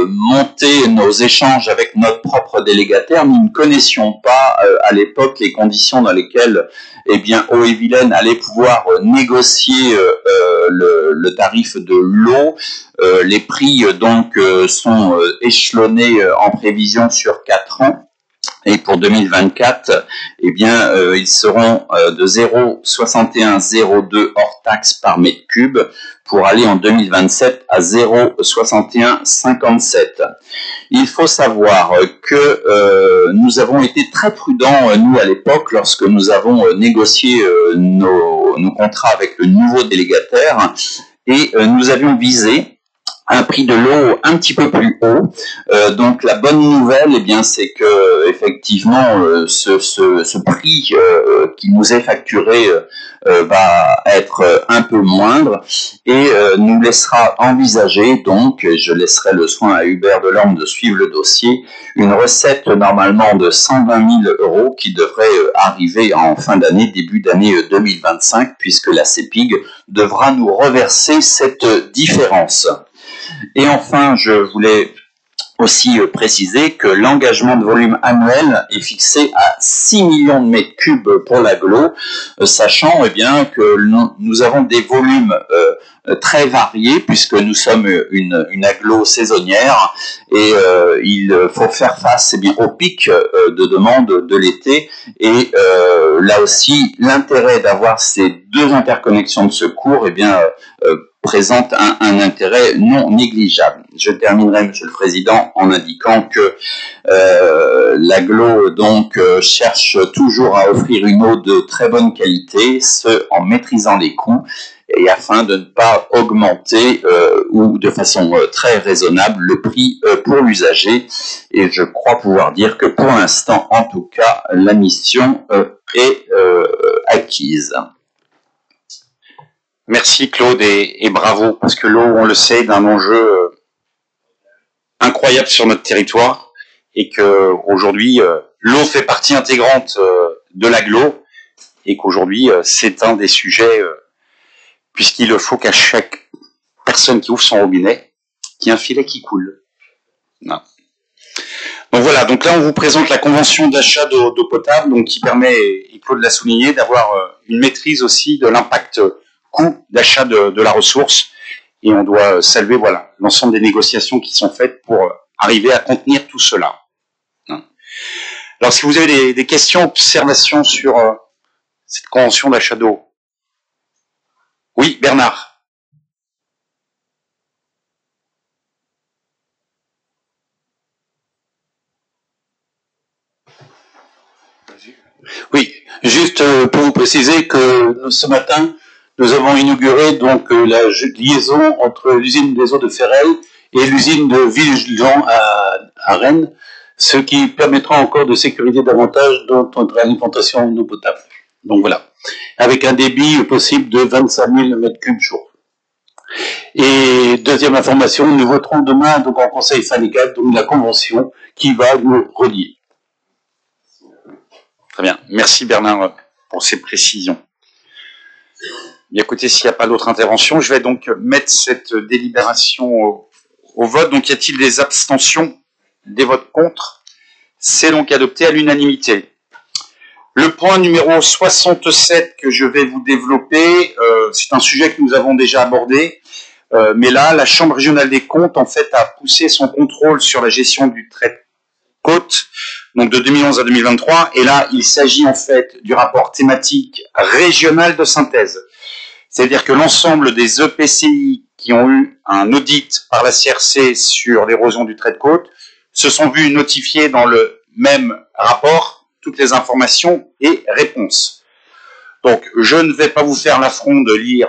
monté nos échanges avec notre propre délégataire, nous ne connaissions pas à l'époque les conditions dans lesquelles Eau et Vilaine allait pouvoir négocier le tarif de l'eau. Les prix sont échelonnés en prévision sur 4 ans. Et pour 2024, ils seront de 0,6102 hors taxe par mètre cube pour aller en 2027 à 0,6157. Il faut savoir que nous avons été très prudents, nous, à l'époque, lorsque nous avons négocié nos contrats avec le nouveau délégataire. et nous avions visé un prix de l'eau un petit peu plus haut. Donc la bonne nouvelle, eh bien, c'est que effectivement ce prix qui nous est facturé va être un peu moindre et nous laissera envisager, donc je laisserai le soin à Hubert Delorme de suivre le dossier, une recette normalement de 120 000 € qui devrait arriver en fin d'année, début d'année 2025, puisque la CEPIG devra nous reverser cette différence. Et enfin, je voulais aussi préciser que l'engagement de volume annuel est fixé à 6 millions de mètres cubes pour l'agglo, sachant eh bien, que nous avons des volumes très variés puisque nous sommes une agglo saisonnière et il faut faire face eh bien, au pic de demande de l'été et là aussi l'intérêt d'avoir ces deux interconnexions de secours eh bien, présente un intérêt non négligeable. Je terminerai, Monsieur le Président, en indiquant que l'agglo donc cherche toujours à offrir une eau de très bonne qualité, ce en maîtrisant les coûts et afin de ne pas augmenter ou de façon très raisonnable le prix pour l'usager. Et je crois pouvoir dire que pour l'instant, en tout cas, la mission est acquise. Merci Claude et bravo, parce que l'eau, on le sait, est un enjeu incroyable sur notre territoire et que aujourd'hui l'eau fait partie intégrante de l'agglo et qu'aujourd'hui c'est un des sujets puisqu'il faut qu'à chaque personne qui ouvre son robinet, qu'il y ait un filet qui coule. Non. Donc voilà, donc là on vous présente la convention d'achat d'eau potable, donc qui permet, et Claude l'a souligné, d'avoir une maîtrise aussi de l'impact coût d'achat de la ressource, et on doit saluer voilà l'ensemble des négociations qui sont faites pour arriver à contenir tout cela. Alors si vous avez des questions, observations sur cette convention d'achat d'eau. Oui, Bernard. Oui, juste pour vous préciser que ce matin, nous avons inauguré donc la liaison entre l'usine des eaux de Ferrel et l'usine de Villejean à Rennes, ce qui permettra encore de sécuriser davantage notre alimentation en eau potable. Donc voilà, avec un débit possible de 25 000 mètres cubes jour. Et deuxième information, nous voterons demain donc en conseil syndical donc la convention qui va nous relier. Très bien, merci Bernard pour ces précisions. Bien écoutez, s'il n'y a pas d'autres interventions, je vais donc mettre cette délibération au vote. Donc y a-t-il des abstentions, des votes contre? C'est donc adopté à l'unanimité. Le point numéro 67 que je vais vous développer, c'est un sujet que nous avons déjà abordé, mais là, la Chambre régionale des comptes, en fait, a poussé son contrôle sur la gestion du trait de côte, donc de 2011 à 2023, et là, il s'agit en fait du rapport thématique régional de synthèse. C'est-à-dire que l'ensemble des EPCI qui ont eu un audit par la CRC sur l'érosion du trait de côte se sont vus notifier dans le même rapport toutes les informations et réponses. Donc, je ne vais pas vous faire l'affront de lire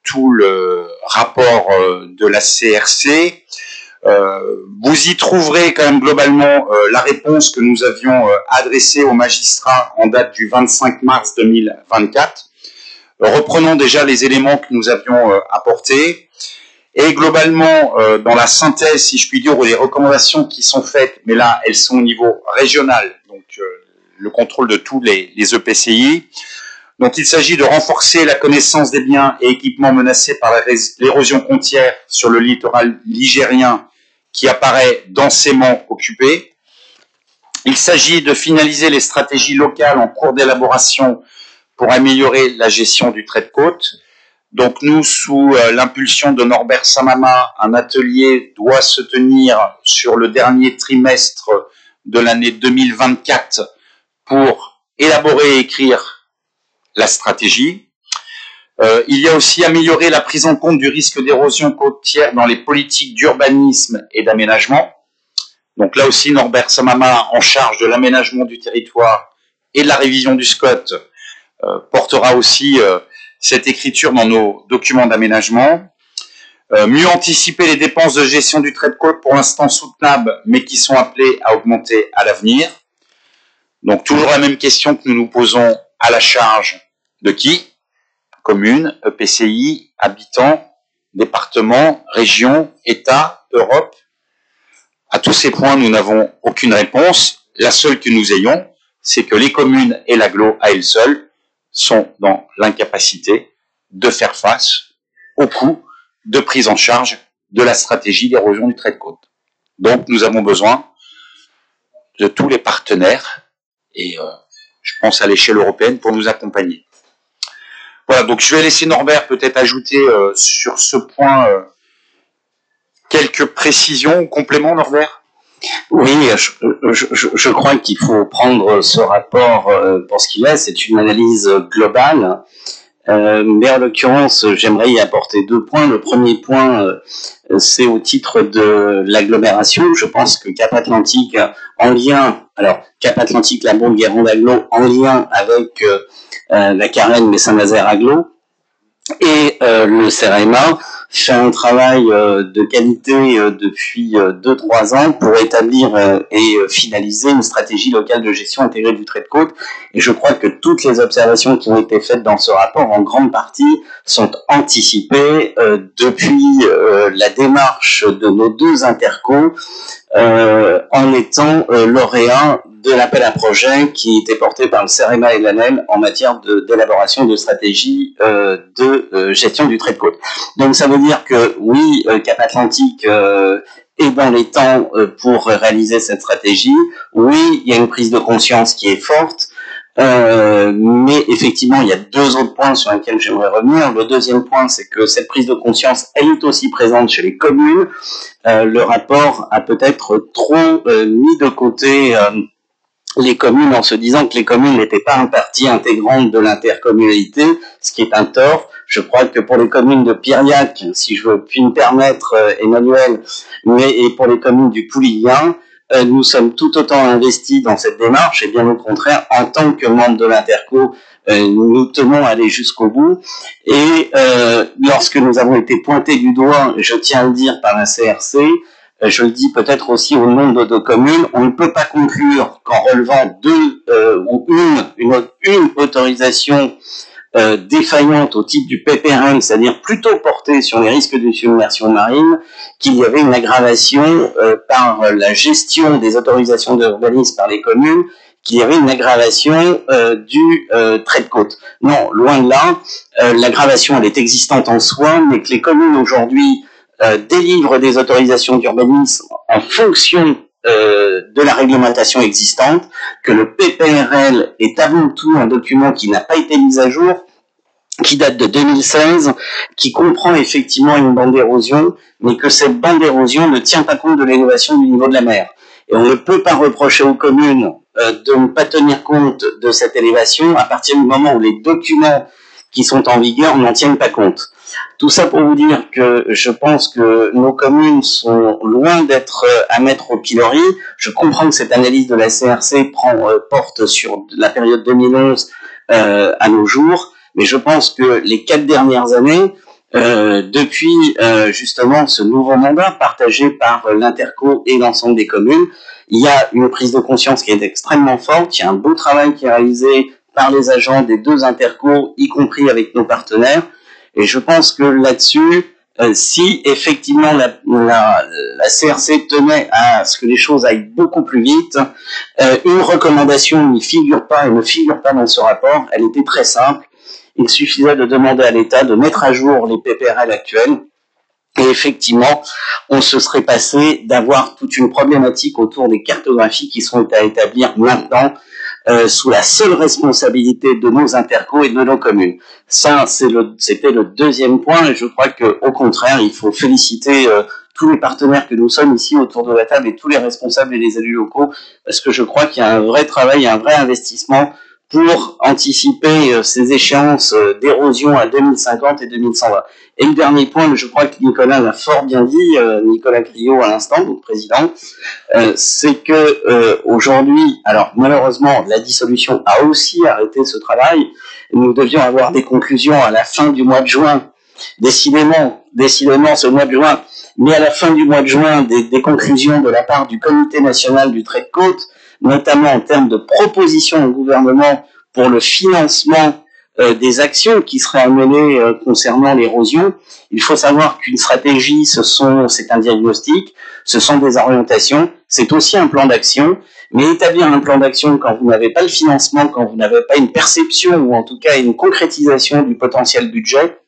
tout le rapport de la CRC. Vous y trouverez quand même globalement la réponse que nous avions adressée aux magistrats en date du 25 mars 2024. Reprenons déjà les éléments que nous avions apportés. Et globalement, dans la synthèse, si je puis dire, ou les recommandations qui sont faites, mais là, elles sont au niveau régional, donc le contrôle de tous les EPCI. Donc, il s'agit de renforcer la connaissance des biens et équipements menacés par l'érosion côtière sur le littoral ligérien qui apparaît densément occupé. Il s'agit de finaliser les stratégies locales en cours d'élaboration pour améliorer la gestion du trait de côte. Donc nous, sous l'impulsion de Norbert Samama, un atelier doit se tenir sur le dernier trimestre de l'année 2024 pour élaborer et écrire la stratégie. Il y a aussi amélioré la prise en compte du risque d'érosion côtière dans les politiques d'urbanisme et d'aménagement. Donc là aussi, Norbert Samama, en charge de l'aménagement du territoire et de la révision du SCOT, portera aussi cette écriture dans nos documents d'aménagement. Mieux anticiper les dépenses de gestion du trait de côte pour l'instant soutenables, mais qui sont appelées à augmenter à l'avenir. Donc toujours la même question que nous nous posons, à la charge de qui? Communes, EPCI, habitants, départements, régions, État, Europe. À tous ces points, nous n'avons aucune réponse. La seule que nous ayons, c'est que les communes et l'agglo à elles seules sont dans l'incapacité de faire face au coût de prise en charge de la stratégie d'érosion du trait de côte. Donc nous avons besoin de tous les partenaires, et je pense à l'échelle européenne, pour nous accompagner. Voilà, donc je vais laisser Norbert peut-être ajouter sur ce point quelques précisions ou compléments, Norbert. Oui, je crois qu'il faut prendre ce rapport pour ce qu'il est. C'est une analyse globale. Mais en l'occurrence, j'aimerais y apporter 2 points. Le premier point, c'est au titre de l'agglomération. Je pense que Cap Atlantique, en lien, alors Cap Atlantique, la Bande Guérande Agglo, en lien avec la Carène, mais Saint-Nazaire Agglo, et le CEREMA fait un travail de qualité depuis 2-3 ans pour établir et finaliser une stratégie locale de gestion intégrée du trait de côte. Et je crois que toutes les observations qui ont été faites dans ce rapport, en grande partie, sont anticipées depuis la démarche de nos 2 intercos en étant lauréats de l'appel à projet qui était porté par le CEREMA et l'ANEL en matière d'élaboration de stratégie de gestion du trait de côte. Donc ça veut dire que oui, Cap Atlantique est dans les temps pour réaliser cette stratégie. Oui, il y a une prise de conscience qui est forte. Mais effectivement, il y a 2 autres points sur lesquels j'aimerais revenir. Le deuxième point, c'est que cette prise de conscience, elle est aussi présente chez les communes. Le rapport a peut-être trop mis de côté les communes en se disant que les communes n'étaient pas une partie intégrante de l'intercommunalité, ce qui est un tort. Je crois que pour les communes de Piriac, si je puis me permettre, Emmanuel, et pour les communes du Pouliguen, nous sommes tout autant investis dans cette démarche, et bien au contraire, en tant que membre de l'Interco, nous tenons à aller jusqu'au bout. Et lorsque nous avons été pointés du doigt, je tiens à le dire, par la CRC, je le dis peut-être aussi au nom de nos communes, on ne peut pas conclure qu'en relevant 2 ou une autorisation défaillante au type du PPRM, c'est-à-dire plutôt portée sur les risques de submersion marine, qu'il y avait une aggravation par la gestion des autorisations d'urbanisme par les communes, qu'il y avait une aggravation du trait de côte. Non, loin de là, l'aggravation elle est existante en soi, mais que les communes aujourd'hui délivrent des autorisations d'urbanisme en fonction de la réglementation existante, que le PPRL est avant tout un document qui n'a pas été mis à jour, qui date de 2016, qui comprend effectivement une bande d'érosion, mais que cette bande d'érosion ne tient pas compte de l'élévation du niveau de la mer. Et on ne peut pas reprocher aux communes de ne pas tenir compte de cette élévation à partir du moment où les documents qui sont en vigueur n'en tiennent pas compte. Tout ça pour vous dire que je pense que nos communes sont loin d'être à mettre au pilori. Je comprends que cette analyse de la CRC porte sur la période 2011 à nos jours, mais je pense que les 4 dernières années, depuis justement ce nouveau mandat partagé par l'Interco et l'ensemble des communes, il y a une prise de conscience qui est extrêmement forte. Il y a un beau travail qui est réalisé par les agents des 2 intercos, y compris avec nos partenaires. Et je pense que là-dessus, si effectivement la CRC tenait à ce que les choses aillent beaucoup plus vite, une recommandation n'y figure pas et ne figure pas dans ce rapport. Elle était très simple. Il suffisait de demander à l'État de mettre à jour les PPRL actuels. Et effectivement, on se serait passé d'avoir toute une problématique autour des cartographies qui sont à établir maintenant sous la seule responsabilité de nos intercos et de nos communes. Ça, c'était le deuxième point, et je crois qu'au contraire, il faut féliciter tous les partenaires que nous sommes ici autour de la table et tous les responsables et les élus locaux, parce que je crois qu'il y a un vrai travail, un vrai investissement pour anticiper ces échéances d'érosion à 2050 et 2120. Et le dernier point, mais je crois que Nicolas l'a fort bien dit, Nicolas Criot à l'instant, donc président, c'est que aujourd'hui, alors malheureusement, la dissolution a aussi arrêté ce travail. Nous devions avoir des conclusions à la fin du mois de juin décidément, ce mois de juin, mais à la fin du mois de juin, des conclusions de la part du Comité national du trait de côte, notamment en termes de propositions au gouvernement pour le financement des actions qui seraient menées concernant l'érosion. Il faut savoir qu'une stratégie, c'est un diagnostic, ce sont des orientations, c'est aussi un plan d'action. Mais établir un plan d'action quand vous n'avez pas le financement, quand vous n'avez pas une perception ou en tout cas une concrétisation du potentiel budget,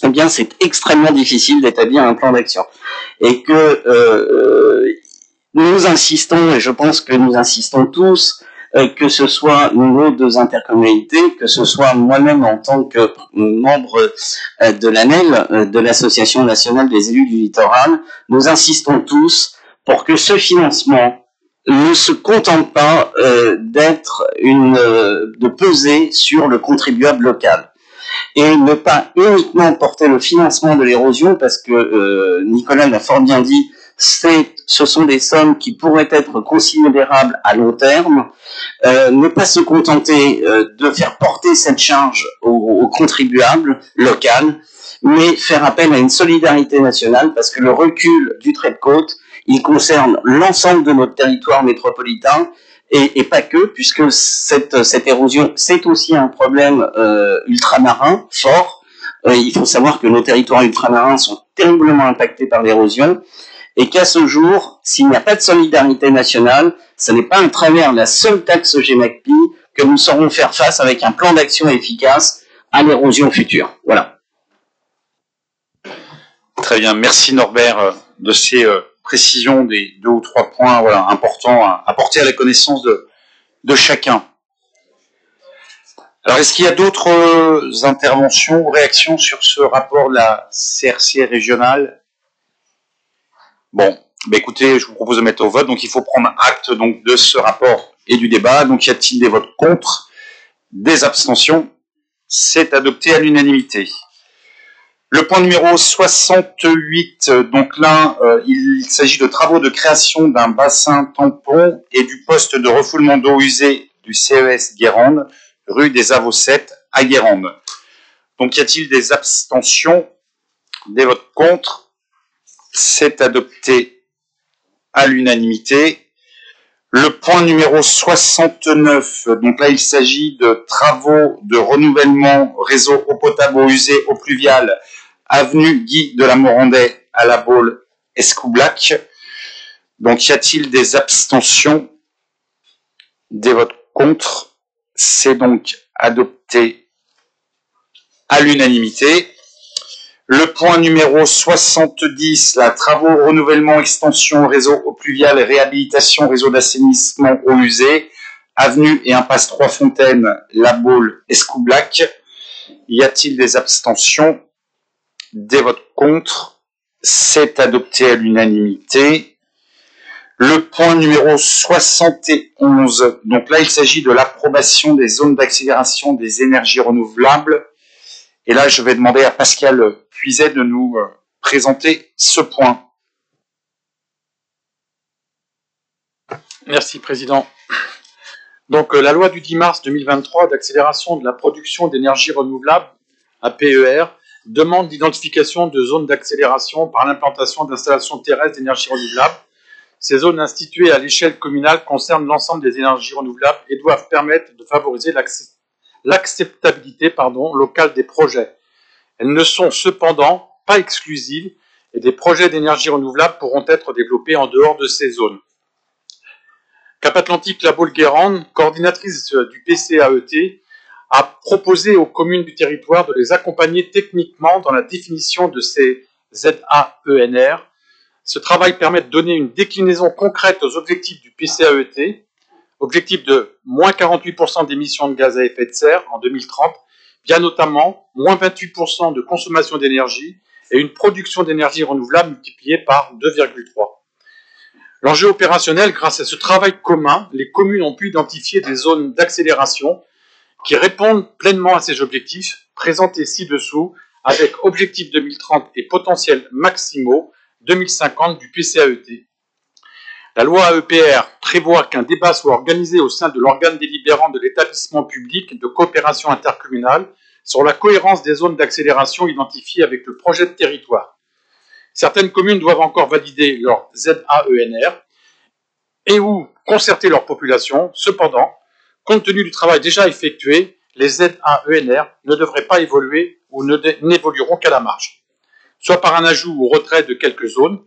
eh bien c'est extrêmement difficile d'établir un plan d'action. Et que nous insistons, et je pense que nous insistons tous, que ce soit nos deux intercommunalités, que ce soit moi-même en tant que membre de l'ANEL, de l'Association nationale des élus du littoral, nous insistons tous pour que ce financement ne se contente pas de peser sur le contribuable local et ne pas uniquement porter le financement de l'érosion parce que Nicolas l'a fort bien dit, ce sont des sommes qui pourraient être considérables à long terme, ne pas se contenter de faire porter cette charge au contribuable local, mais faire appel à une solidarité nationale parce que le recul du trait de côte il concerne l'ensemble de notre territoire métropolitain et pas que, puisque cette érosion, c'est aussi un problème ultramarin fort. Il faut savoir que nos territoires ultramarins sont terriblement impactés par l'érosion et qu'à ce jour, s'il n'y a pas de solidarité nationale, ce n'est pas à travers la seule taxe GEMAPI que nous saurons faire face avec un plan d'action efficace à l'érosion future. Voilà. Très bien, merci Norbert de ces précision des 2 ou 3 points importants à porter à la connaissance de chacun. Alors, est-ce qu'il y a d'autres interventions ou réactions sur ce rapport de la CRC régionale? Bon, écoutez, je vous propose de mettre au vote. Donc, il faut prendre acte donc, de ce rapport et du débat. Donc, y a-t-il des votes contre? Des abstentions? C'est adopté à l'unanimité. Le point numéro 68, donc là, il s'agit de travaux de création d'un bassin tampon et du poste de refoulement d'eau usée du CES Guérande, rue des Avocètes à Guérande. Donc, y a-t-il des abstentions? Des votes contre? C'est adopté à l'unanimité. Le point numéro 69, donc là, il s'agit de travaux de renouvellement réseau eau potable eau usée eau pluviale avenue Guy de la Morandais à la Baule Escoublac. Donc, y a-t-il des abstentions? Des votes contre? C'est donc adopté à l'unanimité. Le point numéro 70, la travaux, renouvellement, extension, réseau eau pluviale, réhabilitation, réseau d'assainissement eau usée, avenue et impasse Trois-Fontaines, la Baule Escoublac. Y a-t-il des abstentions? Des votes contre? C'est adopté à l'unanimité. Le point numéro 71, donc là il s'agit de l'approbation des zones d'accélération des énergies renouvelables. Et là je vais demander à Pascal Puiset de nous présenter ce point. Merci Président. Donc la loi du 10 mars 2023 d'accélération de la production d'énergie renouvelable, APER, demande l'identification de zones d'accélération par l'implantation d'installations terrestres d'énergie renouvelable. Ces zones instituées à l'échelle communale concernent l'ensemble des énergies renouvelables et doivent permettre de favoriser l'acceptabilité locale des projets. Elles ne sont cependant pas exclusives et des projets d'énergie renouvelable pourront être développés en dehors de ces zones. Cap Atlantique La Baule-Guérande, coordinatrice du PCAET, a proposé aux communes du territoire de les accompagner techniquement dans la définition de ces ZAENR. Ce travail permet de donner une déclinaison concrète aux objectifs du PCAET, objectif de moins 48% d'émissions de gaz à effet de serre en 2030, via notamment moins 28% de consommation d'énergie et une production d'énergie renouvelable multipliée par 2,3. L'enjeu opérationnel, grâce à ce travail commun, les communes ont pu identifier des zones d'accélération qui répondent pleinement à ces objectifs, présentés ci-dessous, avec objectifs 2030 et potentiels maximaux 2050 du PCAET. La loi AEPR prévoit qu'un débat soit organisé au sein de l'organe délibérant de l'établissement public de coopération intercommunale sur la cohérence des zones d'accélération identifiées avec le projet de territoire. Certaines communes doivent encore valider leur ZAENR et ou concerter leur population. Cependant, compte tenu du travail déjà effectué, les ZAENR ne devraient pas évoluer ou n'évolueront qu'à la marge, soit par un ajout ou retrait de quelques zones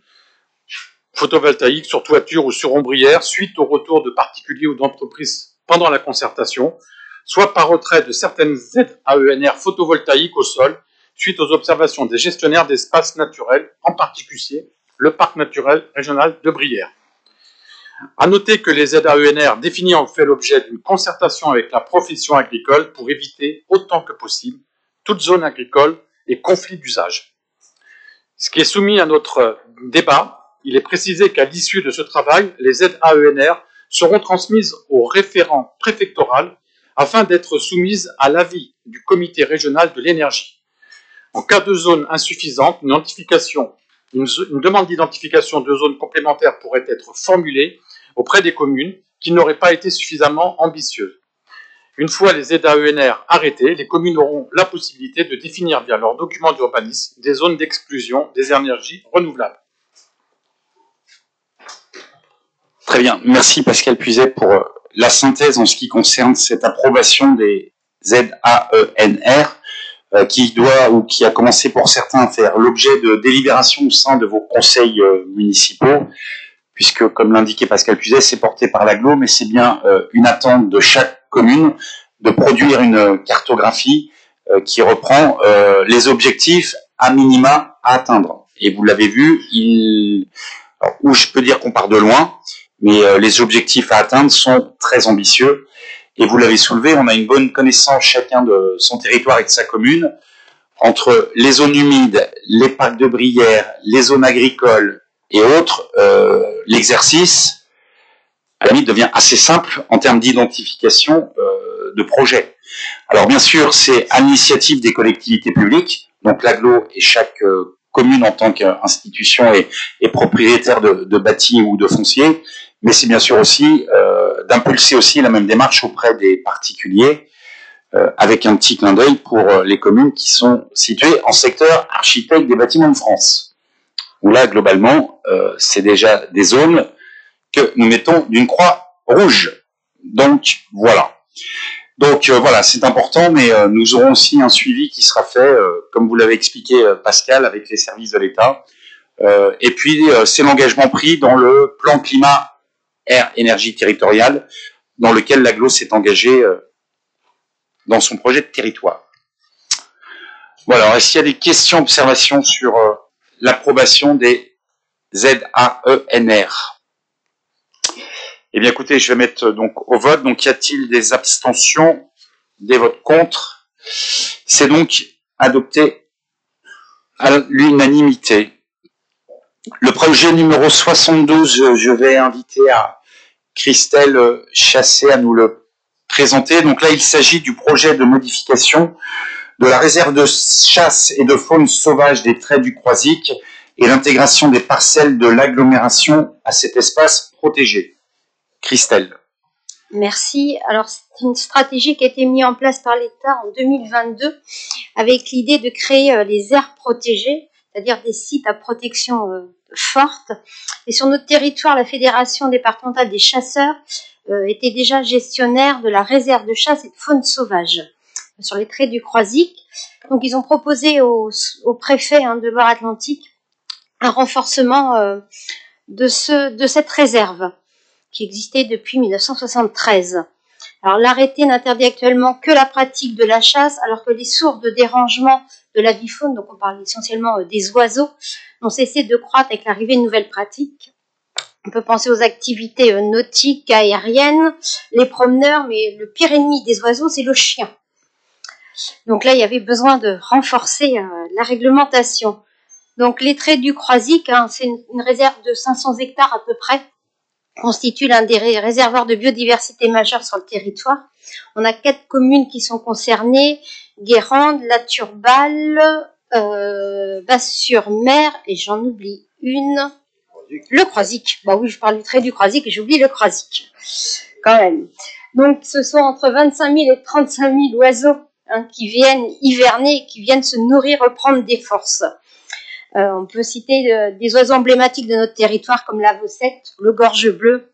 photovoltaïques sur toiture ou sur ombrière suite au retour de particuliers ou d'entreprises pendant la concertation, soit par retrait de certaines ZAENR photovoltaïques au sol suite aux observations des gestionnaires d'espaces naturels, en particulier le parc naturel régional de Brière. À noter que les ZAENR définis ont fait l'objet d'une concertation avec la profession agricole pour éviter autant que possible toute zone agricole et conflit d'usage. Ce qui est soumis à notre débat, il est précisé qu'à l'issue de ce travail, les ZAENR seront transmises au référent préfectoral afin d'être soumises à l'avis du comité régional de l'énergie. En cas de zone insuffisante, une demande d'identification de zones complémentaires pourrait être formulée auprès des communes qui n'auraient pas été suffisamment ambitieuses. Une fois les ZAENR arrêtés, les communes auront la possibilité de définir via leurs documents d'urbanisme des zones d'exclusion des énergies renouvelables. Très bien, merci Pascal Puiset pour la synthèse en ce qui concerne cette approbation des ZAENR qui doit ou qui a commencé pour certains à faire l'objet de délibérations au sein de vos conseils municipaux, puisque comme l'indiquait Pascal Puiset, c'est porté par l'agglo, mais c'est bien une attente de chaque commune de produire une cartographie qui reprend les objectifs à minima à atteindre. Et vous l'avez vu, où je peux dire qu'on part de loin, mais les objectifs à atteindre sont très ambitieux. Et vous l'avez soulevé, on a une bonne connaissance chacun de son territoire et de sa commune, entre les zones humides, les parcs de Brière, les zones agricoles et autres, l'exercice, à la limite, devient assez simple en termes d'identification de projets. Alors bien sûr, c'est à l'initiative des collectivités publiques, donc l'agglo et chaque commune en tant qu'institution est propriétaire de bâtis ou de fonciers, mais c'est bien sûr aussi d'impulser aussi la même démarche auprès des particuliers, avec un petit clin d'œil pour les communes qui sont situées en secteur architecte des bâtiments de France, où là, globalement, c'est déjà des zones que nous mettons d'une croix rouge. Donc, voilà. Donc, voilà, c'est important, mais nous aurons aussi un suivi qui sera fait, comme vous l'avez expliqué, Pascal, avec les services de l'État. Et puis, c'est l'engagement pris dans le plan climat air énergie territoriale, dans lequel l'agglo s'est engagé dans son projet de territoire. Voilà, alors, est-ce qu'il y a des questions, observations sur l'approbation des ZAENR? Eh bien, écoutez, je vais mettre donc au vote. Donc, y a-t-il des abstentions, des votes contre? C'est donc adopté à l'unanimité. Le projet numéro 72, je vais inviter à Christelle Chassé à nous le présenter. Donc là, il s'agit du projet de modification de la réserve de chasse et de faune sauvage des Traits du Croisic et l'intégration des parcelles de l'agglomération à cet espace protégé. Christelle. Merci. Alors, c'est une stratégie qui a été mise en place par l'État en 2022 avec l'idée de créer les aires protégées, c'est-à-dire des sites à protection forte. Et sur notre territoire, la Fédération départementale des chasseurs était déjà gestionnaire de la réserve de chasse et de faune sauvage sur les Traits du Croisic. Donc, ils ont proposé au préfet de Loire-Atlantique un renforcement de cette réserve qui existait depuis 1973. Alors l'arrêté n'interdit actuellement que la pratique de la chasse, alors que les sources de dérangement de la vie faune, donc on parle essentiellement des oiseaux, ont cessé de croître avec l'arrivée de nouvelles pratiques. On peut penser aux activités nautiques, aériennes, les promeneurs, mais le pire ennemi des oiseaux, c'est le chien. Donc là, il y avait besoin de renforcer la réglementation. Donc les Traits du Croisic, c'est une réserve de 500 hectares à peu près, constitue l'un des réservoirs de biodiversité majeurs sur le territoire. On a 4 communes qui sont concernées, Guérande, La Turballe, Basse-sur-Mer, et j'en oublie une, le Croisic. Bah oui, je parle du Trait du Croisic et j'oublie le Croisic, quand même. Donc ce sont entre 25 000 et 35 000 oiseaux hein, qui viennent hiverner, qui viennent se nourrir, reprendre des forces. On peut citer des oiseaux emblématiques de notre territoire comme la vaucette, le gorge bleu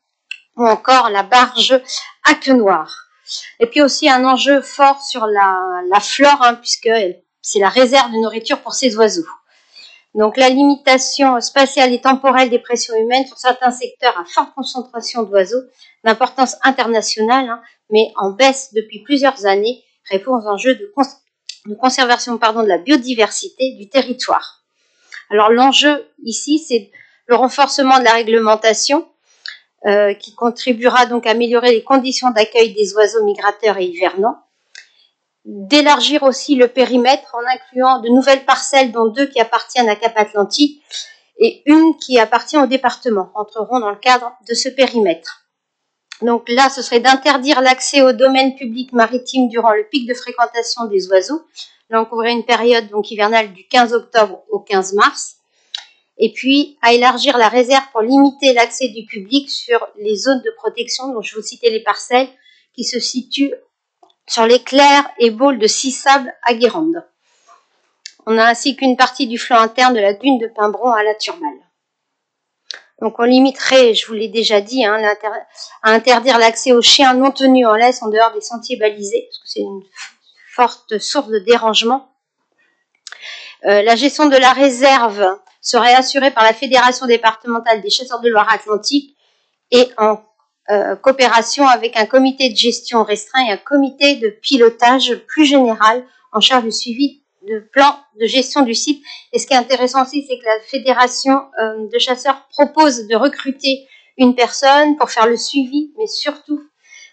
ou encore la barge à queue noire. Et puis aussi un enjeu fort sur la flore, hein, puisque c'est la réserve de nourriture pour ces oiseaux. Donc la limitation spatiale et temporelle des pressions humaines sur certains secteurs à forte concentration d'oiseaux d'importance internationale, hein, mais en baisse depuis plusieurs années, répond aux enjeux de conservation de la biodiversité du territoire. Alors l'enjeu ici, c'est le renforcement de la réglementation qui contribuera donc à améliorer les conditions d'accueil des oiseaux migrateurs et hivernants, d'élargir aussi le périmètre en incluant de nouvelles parcelles, dont 2 qui appartiennent à Cap Atlantique et 1 qui appartient au département, entreront dans le cadre de ce périmètre. Donc là, ce serait d'interdire l'accès au domaine public maritime durant le pic de fréquentation des oiseaux. Là, on couvrait une période donc hivernale du 15 octobre au 15 mars. Et puis, à élargir la réserve pour limiter l'accès du public sur les zones de protection, dont je vous citais les parcelles, qui se situent sur les clairs et baules de Six-Sables à Guérande. On a ainsi qu'une partie du flanc interne de la dune de Pimbron à la Turmalle. Donc on limiterait, je vous l'ai déjà dit, hein, à interdire l'accès aux chiens non tenus en laisse en dehors des sentiers balisés, parce que c'est une forte source de dérangement. La gestion de la réserve serait assurée par la Fédération départementale des chasseurs de Loire-Atlantique et en coopération avec un comité de gestion restreint et un comité de pilotage plus général en charge du suivi de plan de gestion du site. Et ce qui est intéressant aussi, c'est que la Fédération de chasseurs propose de recruter une personne pour faire le suivi, mais surtout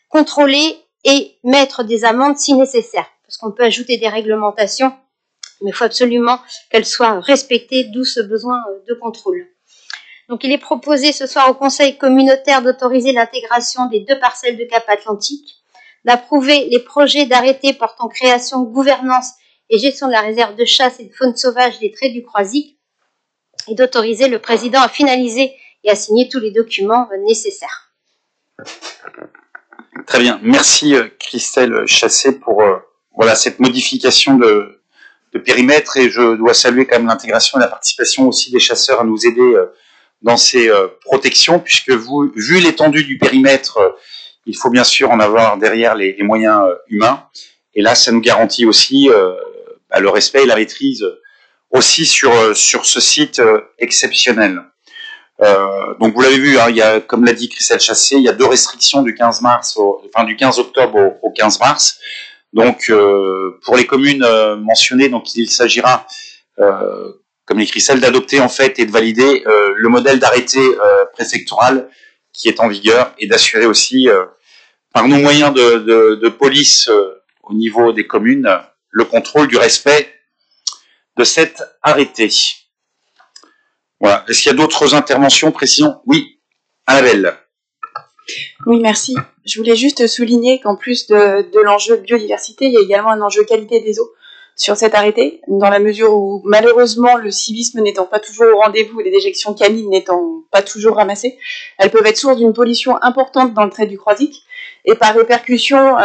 contrôler et mettre des amendes si nécessaire. Parce qu'on peut ajouter des réglementations, mais il faut absolument qu'elles soient respectées, d'où ce besoin de contrôle. Donc il est proposé ce soir au Conseil communautaire d'autoriser l'intégration des 2 parcelles de Cap Atlantique, d'approuver les projets d'arrêté portant création, gouvernance et gestion de la réserve de chasse et de faune sauvage des Traits du Croisic, et d'autoriser le président à finaliser et à signer tous les documents nécessaires. Très bien. Merci Christelle Chassé pour cette modification de périmètre, et je dois saluer quand même l'intégration et la participation aussi des chasseurs à nous aider dans ces protections, puisque vu l'étendue du périmètre, il faut bien sûr en avoir derrière les moyens humains, et là ça nous garantit aussi le respect et la maîtrise aussi sur ce site exceptionnel. Donc vous l'avez vu, hein, il y a, comme l'a dit Christelle Chassé, il y a 2 restrictions du 15 octobre au 15 mars. Donc pour les communes mentionnées, donc il s'agira, comme les Christelle, d'adopter en fait et de valider le modèle d'arrêté préfectoral qui est en vigueur, et d'assurer aussi par nos moyens de police au niveau des communes le contrôle du respect de cet arrêté. Voilà. Est-ce qu'il y a d'autres interventions, précisions? Oui, Annabelle. Oui, merci. Je voulais juste souligner qu'en plus de l'enjeu biodiversité, il y a également un enjeu qualité des eaux sur cet arrêté, dans la mesure où malheureusement le civisme n'étant pas toujours au rendez-vous et les déjections canines n'étant pas toujours ramassées, elles peuvent être source d'une pollution importante dans le trait du Croisic, et par répercussion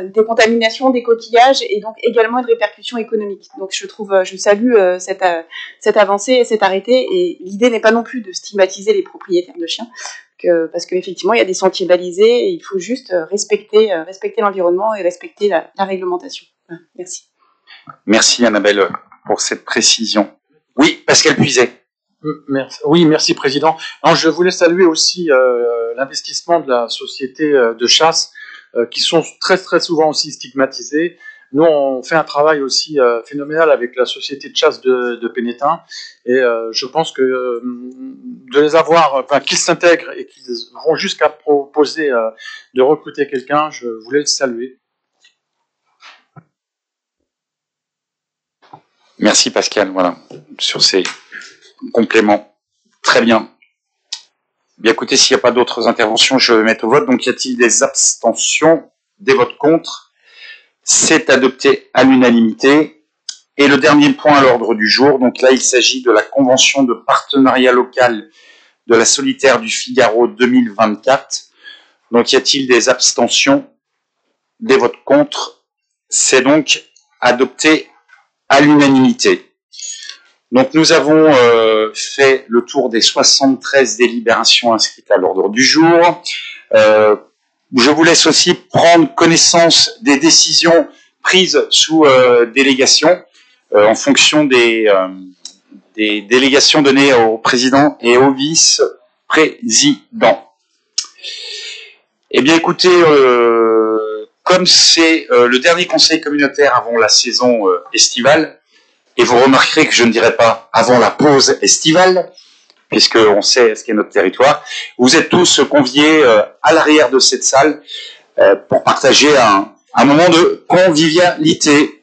des contaminations des coquillages, et donc également une répercussion économique. Donc je salue cette avancée et cet arrêté, et l'idée n'est pas non plus de stigmatiser les propriétaires de chiens, parce qu'effectivement il y a des sentiers balisés et il faut juste respecter l'environnement et respecter la réglementation. Merci. Merci Annabelle pour cette précision. Oui, Pascal Puiset. Merci Président. Alors, je voulais saluer aussi l'investissement de la société de chasse, qui sont très très souvent aussi stigmatisés. Nous, on fait un travail aussi phénoménal avec la société de chasse de Pénétin, et je pense que de les avoir, qu'ils s'intègrent et qu'ils vont jusqu'à proposer de recruter quelqu'un, je voulais le saluer. Merci Pascal, voilà, sur ces compléments. Très bien. Bien écoutez, s'il n'y a pas d'autres interventions, je vais mettre au vote. Donc y a-t-il des abstentions, des votes contre? C'est adopté à l'unanimité. Et le dernier point à l'ordre du jour, donc là il s'agit de la convention de partenariat local de la Solitaire du Figaro 2024. Donc y a-t-il des abstentions, des votes contre? C'est donc adopté à l'unanimité. Donc nous avons fait le tour des 73 délibérations inscrites à l'ordre du jour. Je vous laisse aussi prendre connaissance des décisions prises sous délégation en fonction des délégations données au président et au vice-président. Eh bien écoutez, comme c'est le dernier conseil communautaire avant la saison estivale, et vous remarquerez que je ne dirai pas avant la pause estivale, puisqu'on sait ce qu'est notre territoire, vous êtes tous conviés à l'arrière de cette salle pour partager un moment de convivialité.